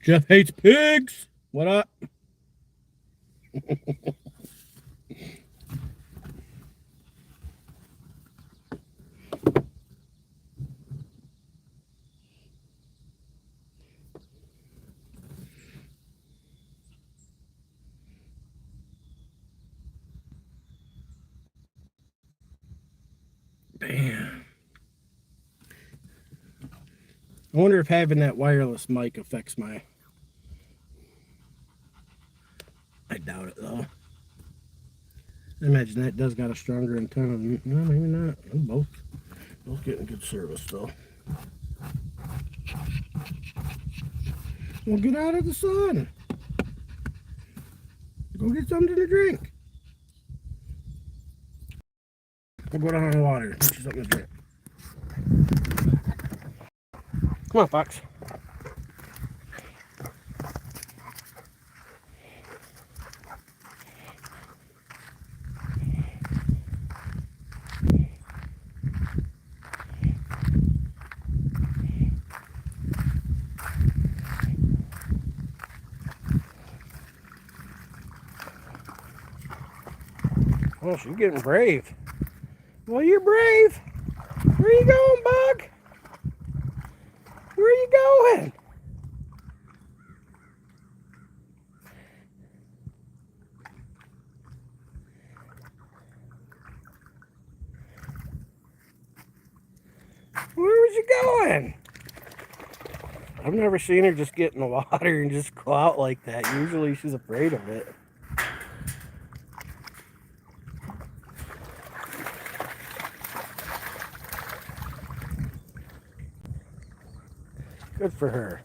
Jeff hates pigs. What up? Bam. I wonder if having that wireless mic affects my... I doubt it, though. I imagine that does got a stronger antenna than... No, maybe not. Both getting good service, though. Well, get out of the sun. Go get something to drink. We'll go down in the water. Get you something to drink. Come on, Fox. Oh, she's getting brave. Well, you're brave. Where are you going, Bug? Where are you going? Where was you going? I've never seen her just get in the water and just go out like that. Usually she's afraid of it. Good for her.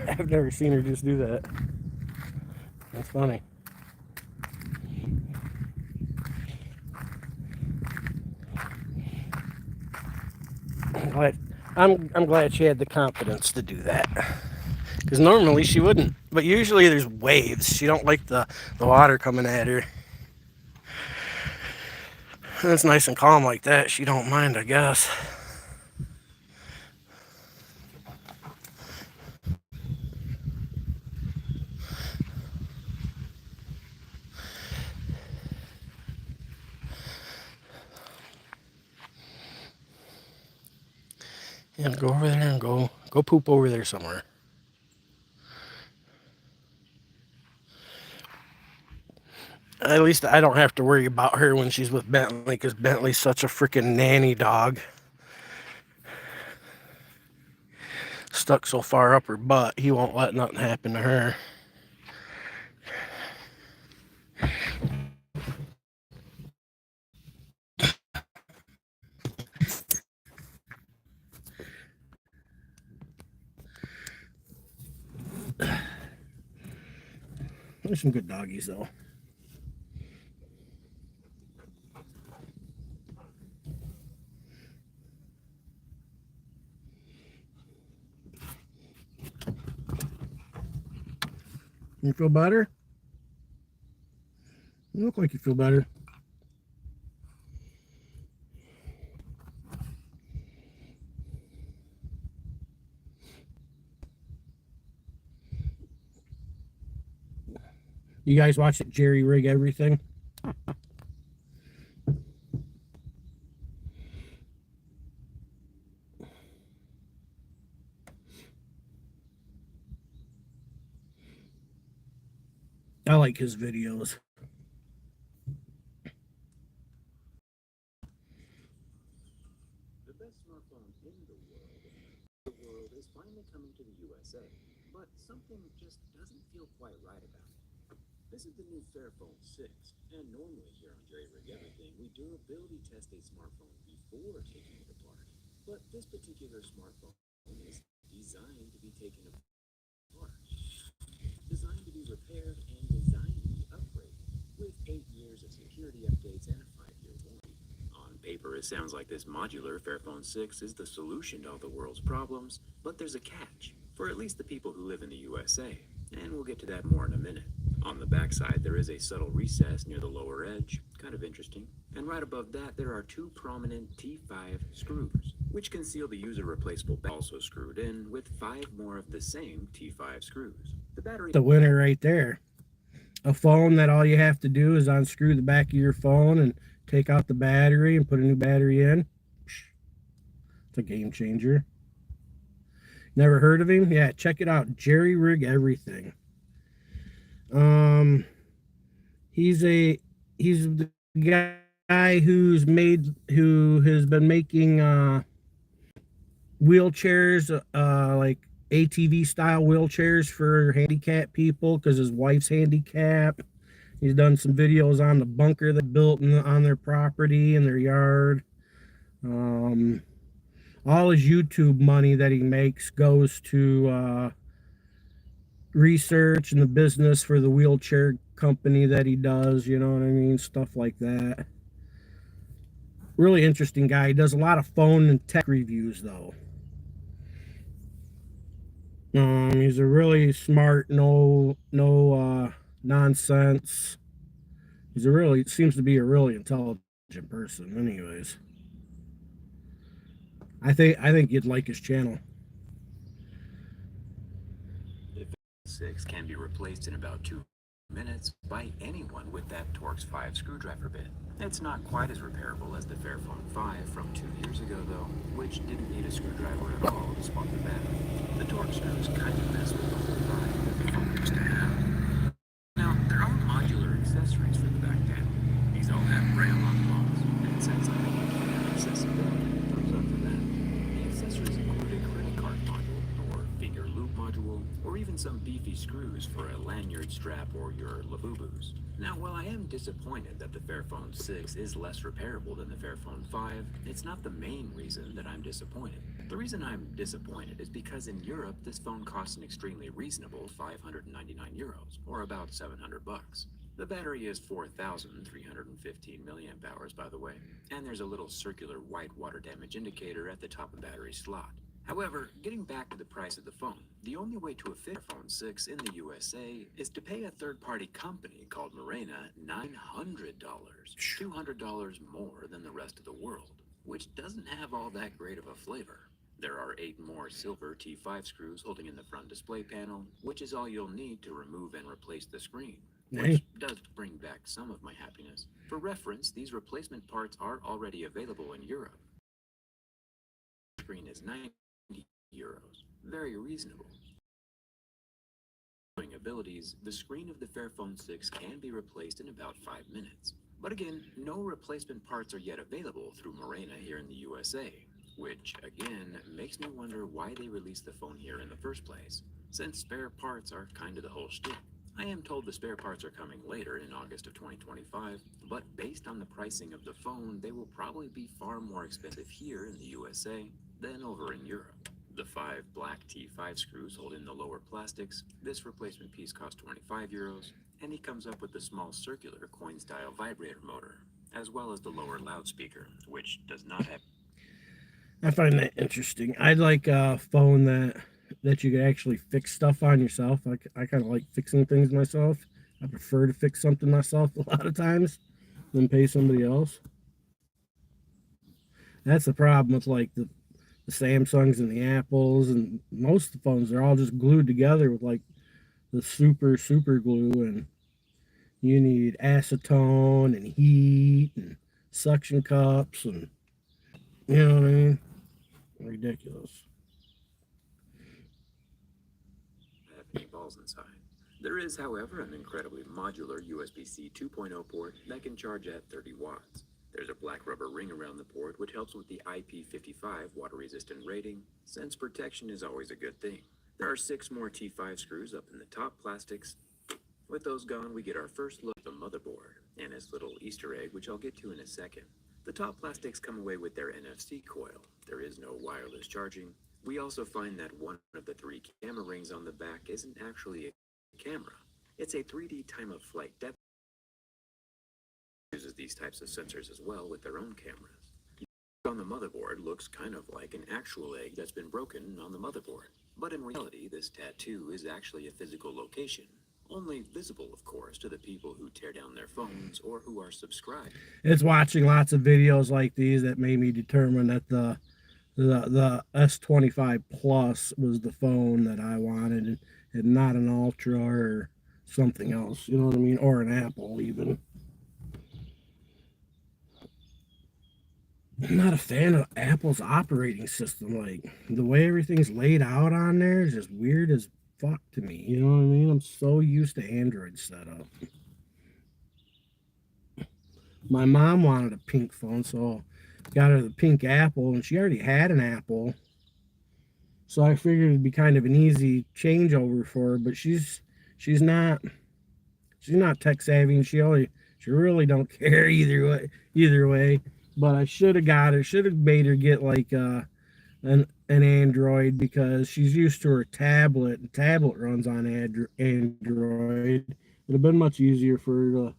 I've never seen her just do that. That's funny. I'm glad she had the confidence to do that. Because normally she wouldn't. But usually there's waves. She don't like the water coming at her. And it's nice and calm like that. She don't mind, I guess. Yeah, go over there and go poop over there somewhere. At least I don't have to worry about her when she's with Bentley, because Bentley's such a freaking nanny dog. Stuck so far up her butt, he won't let nothing happen to her. There's some good doggies though. You feel better? You look like you feel better. You guys watch it, Jerry Rig Everything? I like his videos. The best smartphone in the world is finally coming to the USA, but something just doesn't feel quite right about it. This is the new Fairphone 6, and normally here on Jerry Rig Everything, we durability test a smartphone before taking it apart. But this particular smartphone is designed to be taken apart, designed to be repaired, and designed to be upgraded, with 8 years of security updates and a 5-year warranty. On paper, it sounds like this modular Fairphone 6 is the solution to all the world's problems, but there's a catch, for at least the people who live in the USA, and we'll get to that more in a minute. On the backside, there is a subtle recess near the lower edge, kind of interesting, and right above that, there are 2 prominent T5 screws, which conceal the user replaceable battery, also screwed in with 5 more of the same T5 screws. The winner right there. A phone that all you have to do is unscrew the back of your phone and take out the battery and put a new battery in. It's a game changer. Never heard of him? Yeah, check it out. Jerry Rig Everything. He's the guy who has been making wheelchairs, like ATV style wheelchairs for handicapped people, because his wife's handicapped. He's done some videos on the bunker they built on their property in their yard. All his YouTube money that he makes goes to research and the business for the wheelchair company that he does, you know what I mean? Stuff like that. Really interesting guy. He does a lot of phone and tech reviews, though. He's a really smart, no nonsense. Seems to be a really intelligent person. Anyways, I think you'd like his channel. The 6 can be replaced in about 2 minutes by anyone with that Torx 5 screwdriver bit. It's not quite as repairable as the Fairphone 5 from 2 years ago though, which didn't need a screwdriver at all to swap the battery. The Torx screws kind of mess with the whole vibe that the phone used to have. Now, there are modular accessories for the back panel. These all have braille on walls, and since I think you can have accessibility, thumbs up for that. The accessories include a credit card module, or finger loop module, or even some beefy screws for a lanyard strap or your lavubus. Now, while I am disappointed that the Fairphone 6 is less repairable than the Fairphone 5, it's not the main reason that I'm disappointed. The reason I'm disappointed is because in Europe, this phone costs an extremely reasonable 599 euros, or about 700 bucks. The battery is 4,315 milliamp hours, by the way, and there's a little circular white water damage indicator at the top of the battery slot. However, getting back to the price of the phone, the only way to fit a Fairphone 6 in the USA is to pay a third-party company called Morena $900, $200 more than the rest of the world, which doesn't have all that great of a flavor. There are 8 more silver T5 screws holding in the front display panel, which is all you'll need to remove and replace the screen, which does bring back some of my happiness. For reference, these replacement parts are already available in Europe. The screen is 90 euros. Very reasonable. Abilities, the screen of the Fairphone 6 can be replaced in about 5 minutes. But again, no replacement parts are yet available through Morena here in the USA, which again makes me wonder why they released the phone here in the first place, since spare parts are kind of the whole shtick. I am told the spare parts are coming later in August of 2025, but based on the pricing of the phone, they will probably be far more expensive here in the USA than over in Europe. The 5 black T5 screws hold in the lower plastics. This replacement piece costs 25 euros, and he comes up with the small circular coin-style vibrator motor, as well as the lower loudspeaker, which does not have... I find that interesting. I'd like a phone that you could actually fix stuff on yourself. I kind of like fixing things myself. I prefer to fix something myself a lot of times than pay somebody else. That's the problem with like the Samsungs and the Apples and most of the phones. They're all just glued together with like the super glue, and you need acetone and heat and suction cups, and you know what I mean? Ridiculous. Have any balls inside. There is, however, an incredibly modular USB-C 2.0 port that can charge at 30 watts. There's a black rubber ring around the port which helps with the IP55 water-resistant rating, since protection is always a good thing. There are 6 more T5 screws up in the top plastics. With those gone, we get our first look at the motherboard and its little Easter egg, which I'll get to in a second. The top plastics come away with their NFC coil. There is no wireless charging. We also find that one of the 3 camera rings on the back isn't actually a camera. It's a 3D time-of-flight depth. Uses these types of sensors as well with their own cameras. On the motherboard looks kind of like an actual egg that's been broken on the motherboard. But in reality, this tattoo is actually a physical location. Only visible, of course, to the people who tear down their phones or who are subscribed. It's watching lots of videos like these that made me determine that the S25 Plus was the phone that I wanted, and not an Ultra or something else, you know what I mean, or an Apple even. I'm not a fan of Apple's operating system. Like, the way everything's laid out on there is just weird as fuck to me, you know what I mean? I'm so used to Android setup. My mom wanted a pink phone, so got her the pink Apple, and she already had an Apple. So I figured it'd be kind of an easy changeover for her, but she's not tech savvy, and she really don't care either way. But I should have got her. Should have made her get like an Android because she's used to her tablet. And tablet runs on Android. It'd have been much easier for her to,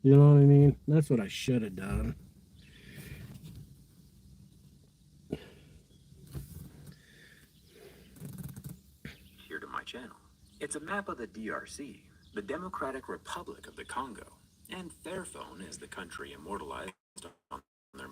you know what I mean? That's what I should have done. Here to my channel. It's a map of the DRC, the Democratic Republic of the Congo, and Fairphone is the country immortalized on their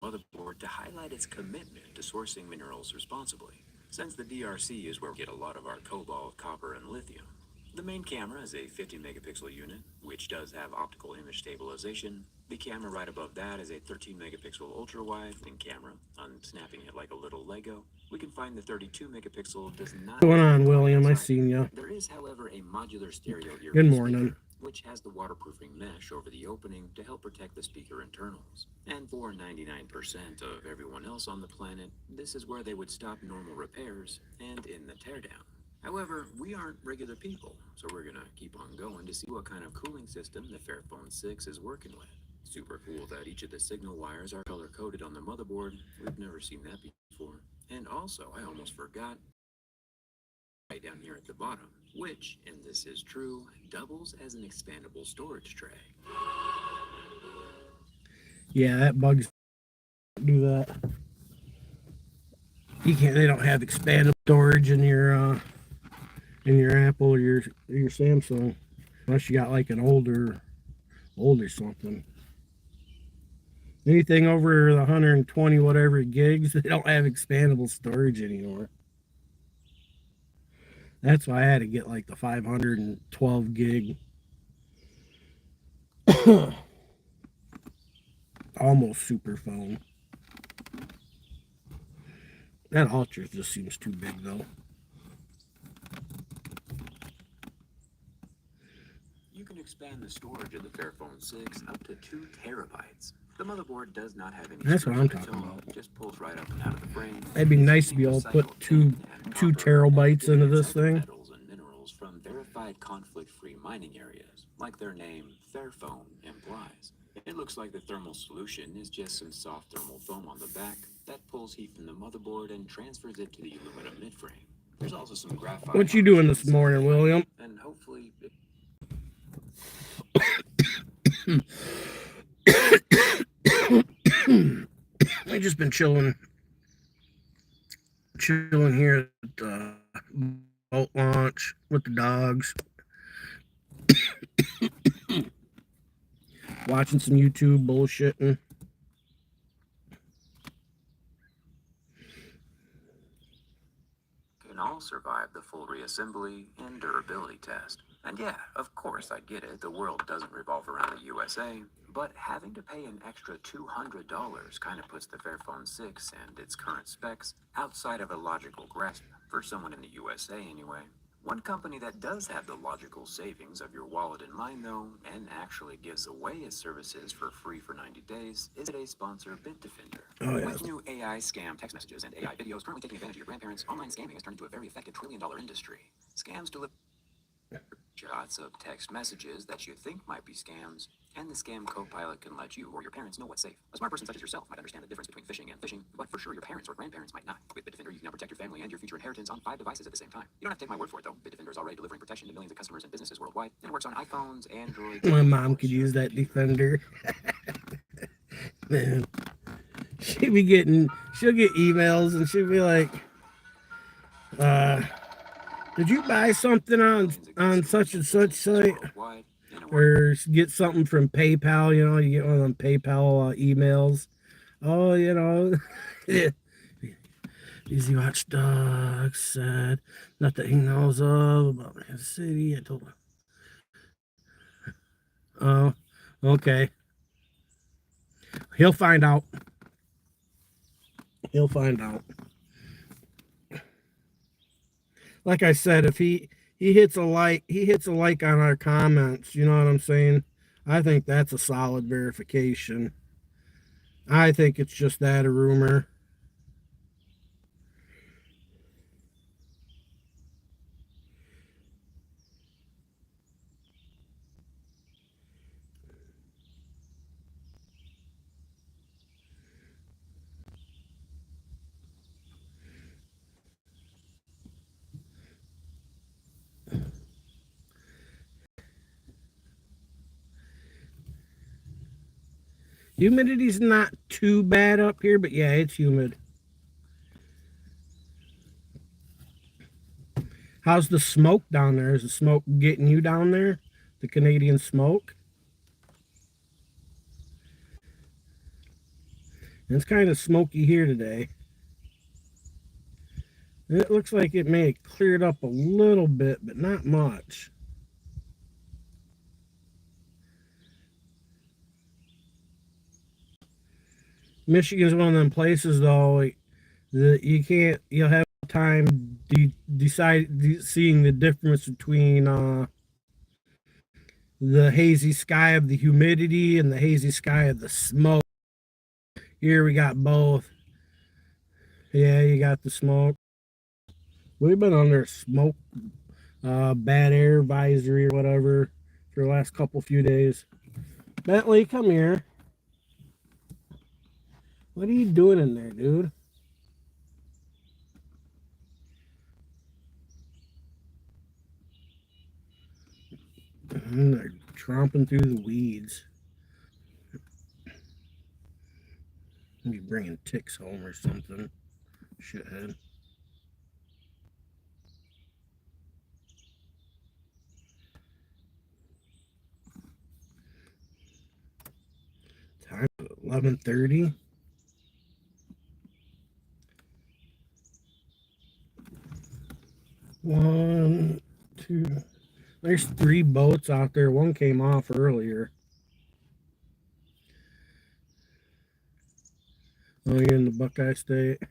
motherboard to highlight its commitment to sourcing minerals responsibly, since the DRC is where we get a lot of our cobalt, copper, and lithium. The main camera is a 50 megapixel unit, which does have optical image stabilization. The camera right above that is a 13 megapixel ultra-wide camera. On snapping it like a little Lego, we can find the 32 megapixel does not. What's going on, William? I seen you. There is, however, a modular stereo ear Good morning. speaker, which has the waterproofing mesh over the opening to help protect the speaker internals. And for 99% of everyone else on the planet, this is where they would stop normal repairs and end the teardown. However, we aren't regular people, so we're gonna keep on going to see what kind of cooling system the Fairphone 6 is working with. Super cool that each of the signal wires are color-coded on the motherboard. We've never seen that before. And also, I almost forgot, right down here at the bottom, which, and this is true, doubles as an expandable storage tray. Yeah, that bugs do that. You can't. They don't have expandable storage in your Apple or your Samsung, unless you got like an older something. Anything over the 120 whatever gigs, they don't have expandable storage anymore. That's why I had to get like the 512 gig. Almost super phone. That Ultra just seems too big though. You can expand the storage of the Fairphone 6 up to 2 terabytes. The motherboard does not have any. That's what I'm screws of its talking own, about. Just pulls right up and out of the frame. It'd be nice to be able to put two terabytes into this thing. Metals and minerals from verified conflict-free mining areas, like their name Fairphone implies. It looks like the thermal solution is just some soft thermal foam on the back that pulls heat from the motherboard and transfers it to the aluminum midframe. There's also some graphite. What you doing this morning, William? And hopefully I just been chilling here at the boat launch with the dogs, watching some YouTube bullshitting. can all survive the full reassembly and durability test. And yeah, of course, I get it, the world doesn't revolve around the USA, but having to pay an extra $200 kind of puts the Fairphone 6 and its current specs outside of a logical grasp, for someone in the USA anyway. One company that does have the logical savings of your wallet in mind, though, and actually gives away its services for free for 90 days, is today's sponsor, Bitdefender. Oh, yeah. With new AI scam text messages and AI videos currently taking advantage of your grandparents, online scamming has turned into a very effective trillion-dollar industry. Scams deliver shots of text messages that you think might be scams, and the scam co-pilot can let you or your parents know what's safe. A smart person such as yourself might understand the difference between phishing and phishing, but for sure your parents or grandparents might not. With Bitdefender, you can now protect your family and your future inheritance on 5 devices at the same time. You don't have to take my word for it, though. Bitdefender is already delivering protection to millions of customers and businesses worldwide, and it works on iPhones, Androids. My mom could use that Defender. Man, she'll get emails and she'll be like, did you buy something on such and such site? Or get something from PayPal, you get one of them PayPal emails. Oh, Easy Watchdog said not that he knows of about his city. I told him. Oh, okay. He'll find out. He'll find out. Like I said, if he hits a like on our comments, you know what I'm saying? I think that's a solid verification. I think it's just that, a rumor. Humidity's not too bad up here, but yeah, it's humid. How's the smoke down there? Is the smoke getting you down there? The Canadian smoke? It's kind of smoky here today. It looks like it may have cleared up a little bit, but not much. Michigan's one of them places, though, that you'll have time seeing the difference between the hazy sky of the humidity and the hazy sky of the smoke. Here we got both. Yeah, you got the smoke. We've been under smoke, bad air advisory or whatever for the last few days. Bentley, come here. What are you doing in there, dude? They're tromping through the weeds. Maybe bringing ticks home or something. Shithead. Time 11:30. One, two. There's 3 boats out there. One came off earlier. Oh, you're in the Buckeye State.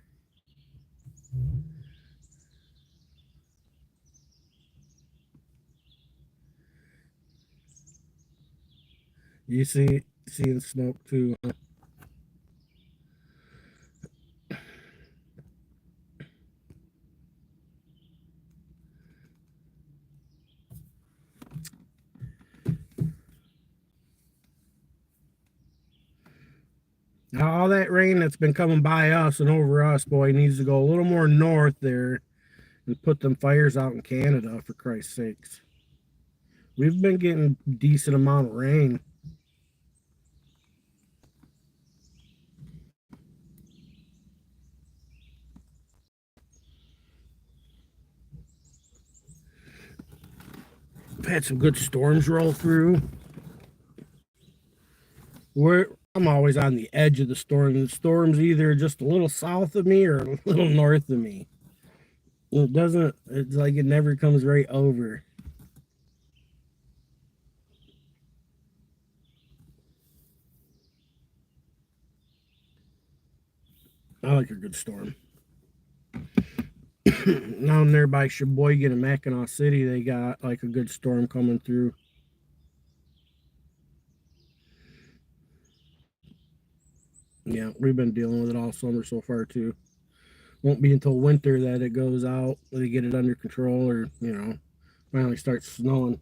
You seeing smoke too, huh? Now, all that rain that's been coming by us and over us, boy, needs to go a little more north there and put them fires out in Canada, for Christ's sakes. We've been getting a decent amount of rain. We've had some good storms roll through. I'm always on the edge of the storm. The storm's either just a little south of me or a little north of me. It's like it never comes right over. I like a good storm. Down there by Sheboygan and Mackinac City, they got like a good storm coming through. Yeah, we've been dealing with it all summer so far too. Won't be until winter that it goes out, they get it under control, or finally starts snowing.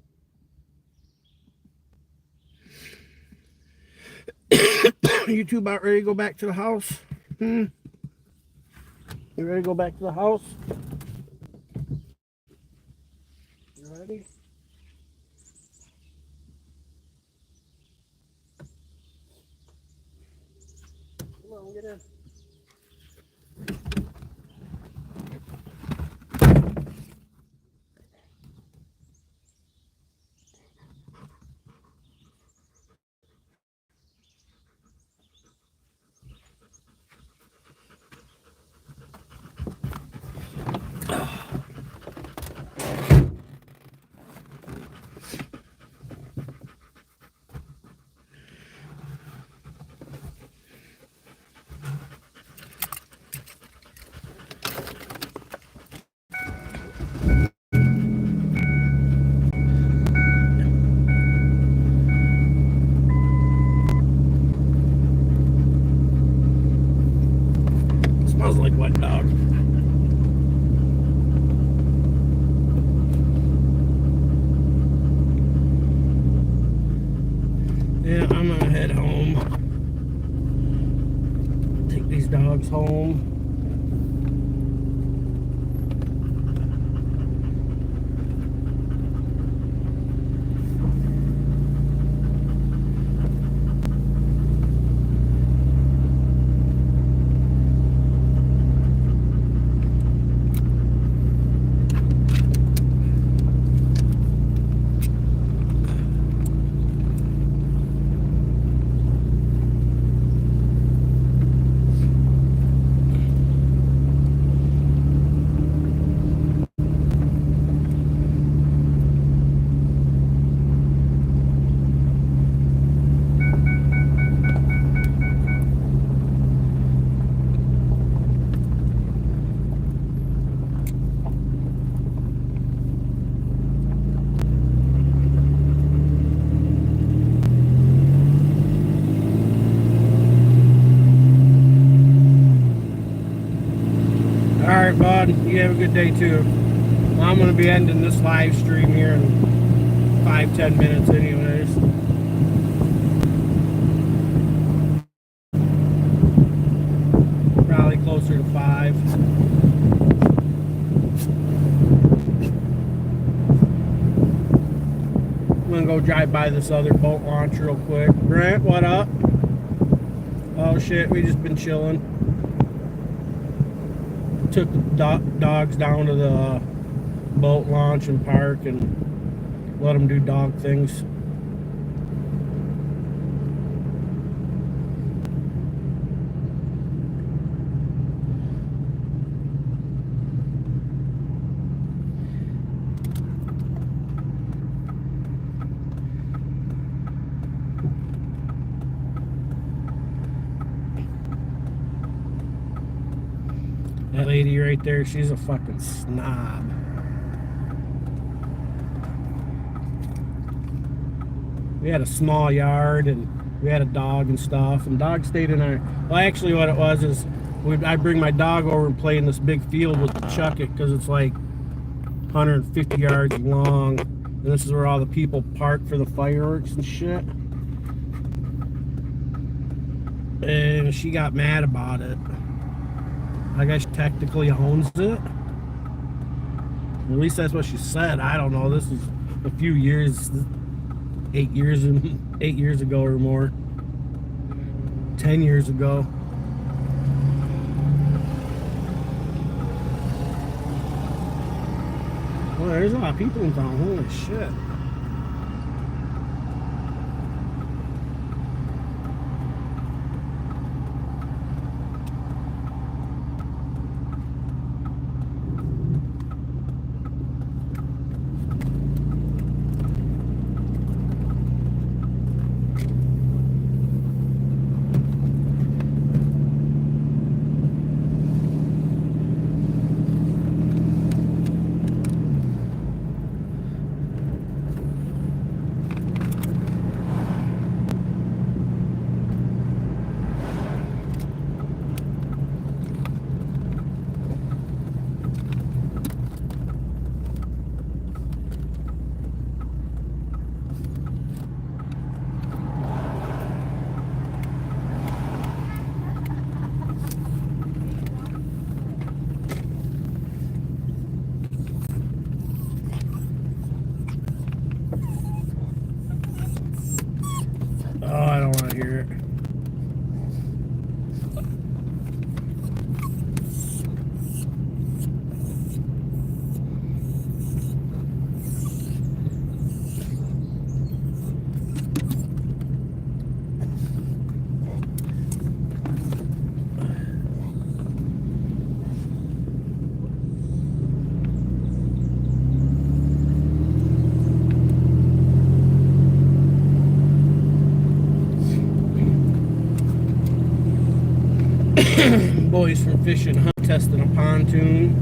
You two about ready to go back to the house? You ready to go back to the house? You ready? Come on, get in. Smells like wet dog. Yeah, I'm gonna head home. Take these dogs home. You have a good day too. I'm going to be ending this live stream here in 5-10 minutes anyways. Probably closer to 5. I'm going to go drive by this other boat launch real quick. Brent, what up? Oh shit, we just been chilling. Took the dogs down to the boat launch and park and let them do dog things. That lady right there, she's a fucking snob. We had a small yard and we had a dog and stuff, and dog stayed in our, well actually what it was is I bring my dog over and play in this big field with Chuck it because it's like 150 yards long, and this is where all the people park for the fireworks and shit. And she got mad about it. I guess she technically owns it. At least that's what she said. I don't know. This is a few years, 8 years ago or more. 10 years ago. Well, there's a lot of people in town. Holy shit. Oh, I don't want to hear it. Boys from Fish and Hunt testing a pontoon.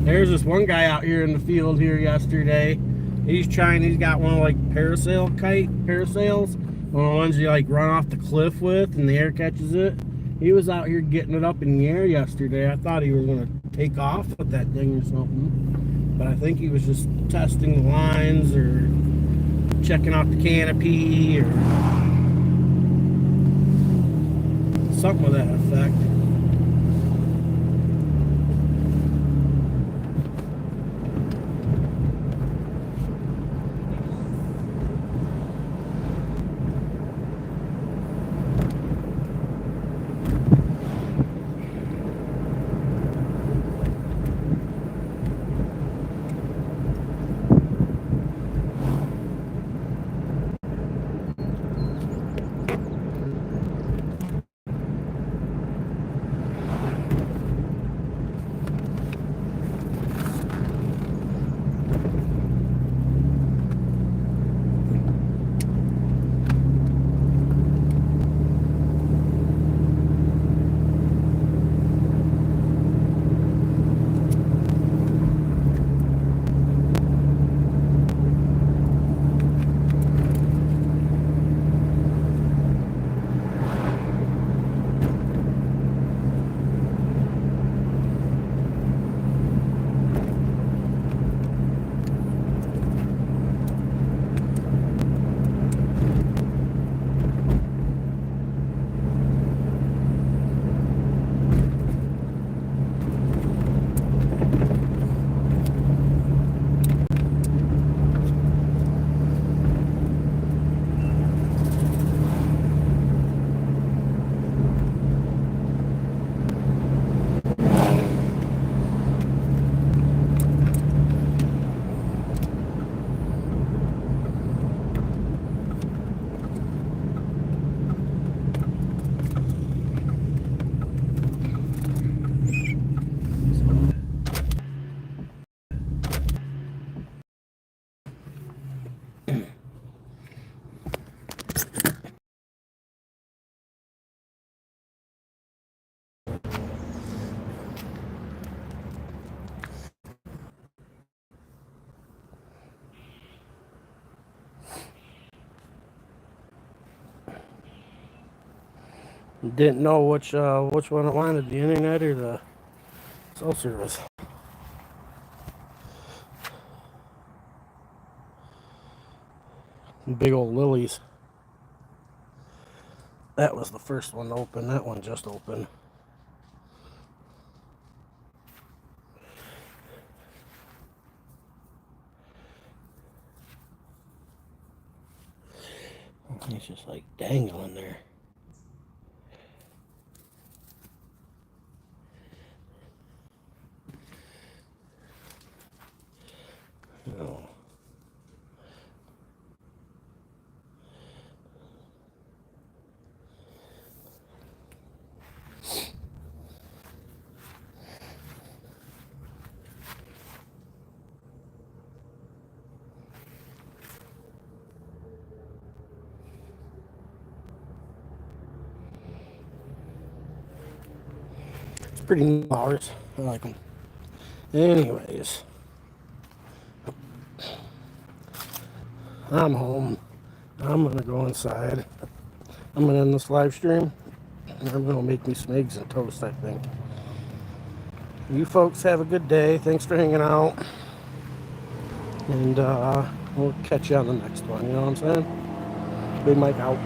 There's this one guy out here in the field here yesterday. He's got one of like parasails, one of the ones you like run off the cliff with and the air catches it. He was out here getting it up in the air yesterday. I thought he was gonna take off with that thing or something, but I think he was just testing the lines or checking out the canopy or something of that effect. Didn't know which one I wanted, the internet or the cell service. Big old lilies. That was the first one to open. That one just opened. It's just like dangling there. Oh. It's pretty neat flowers. I like them. Anyways, I'm home. I'm gonna go inside. I'm gonna end this live stream. And I'm gonna make me some eggs and toast, I think. You folks have a good day. Thanks for hanging out. And we'll catch you on the next one. You know what I'm saying? Big Mike out.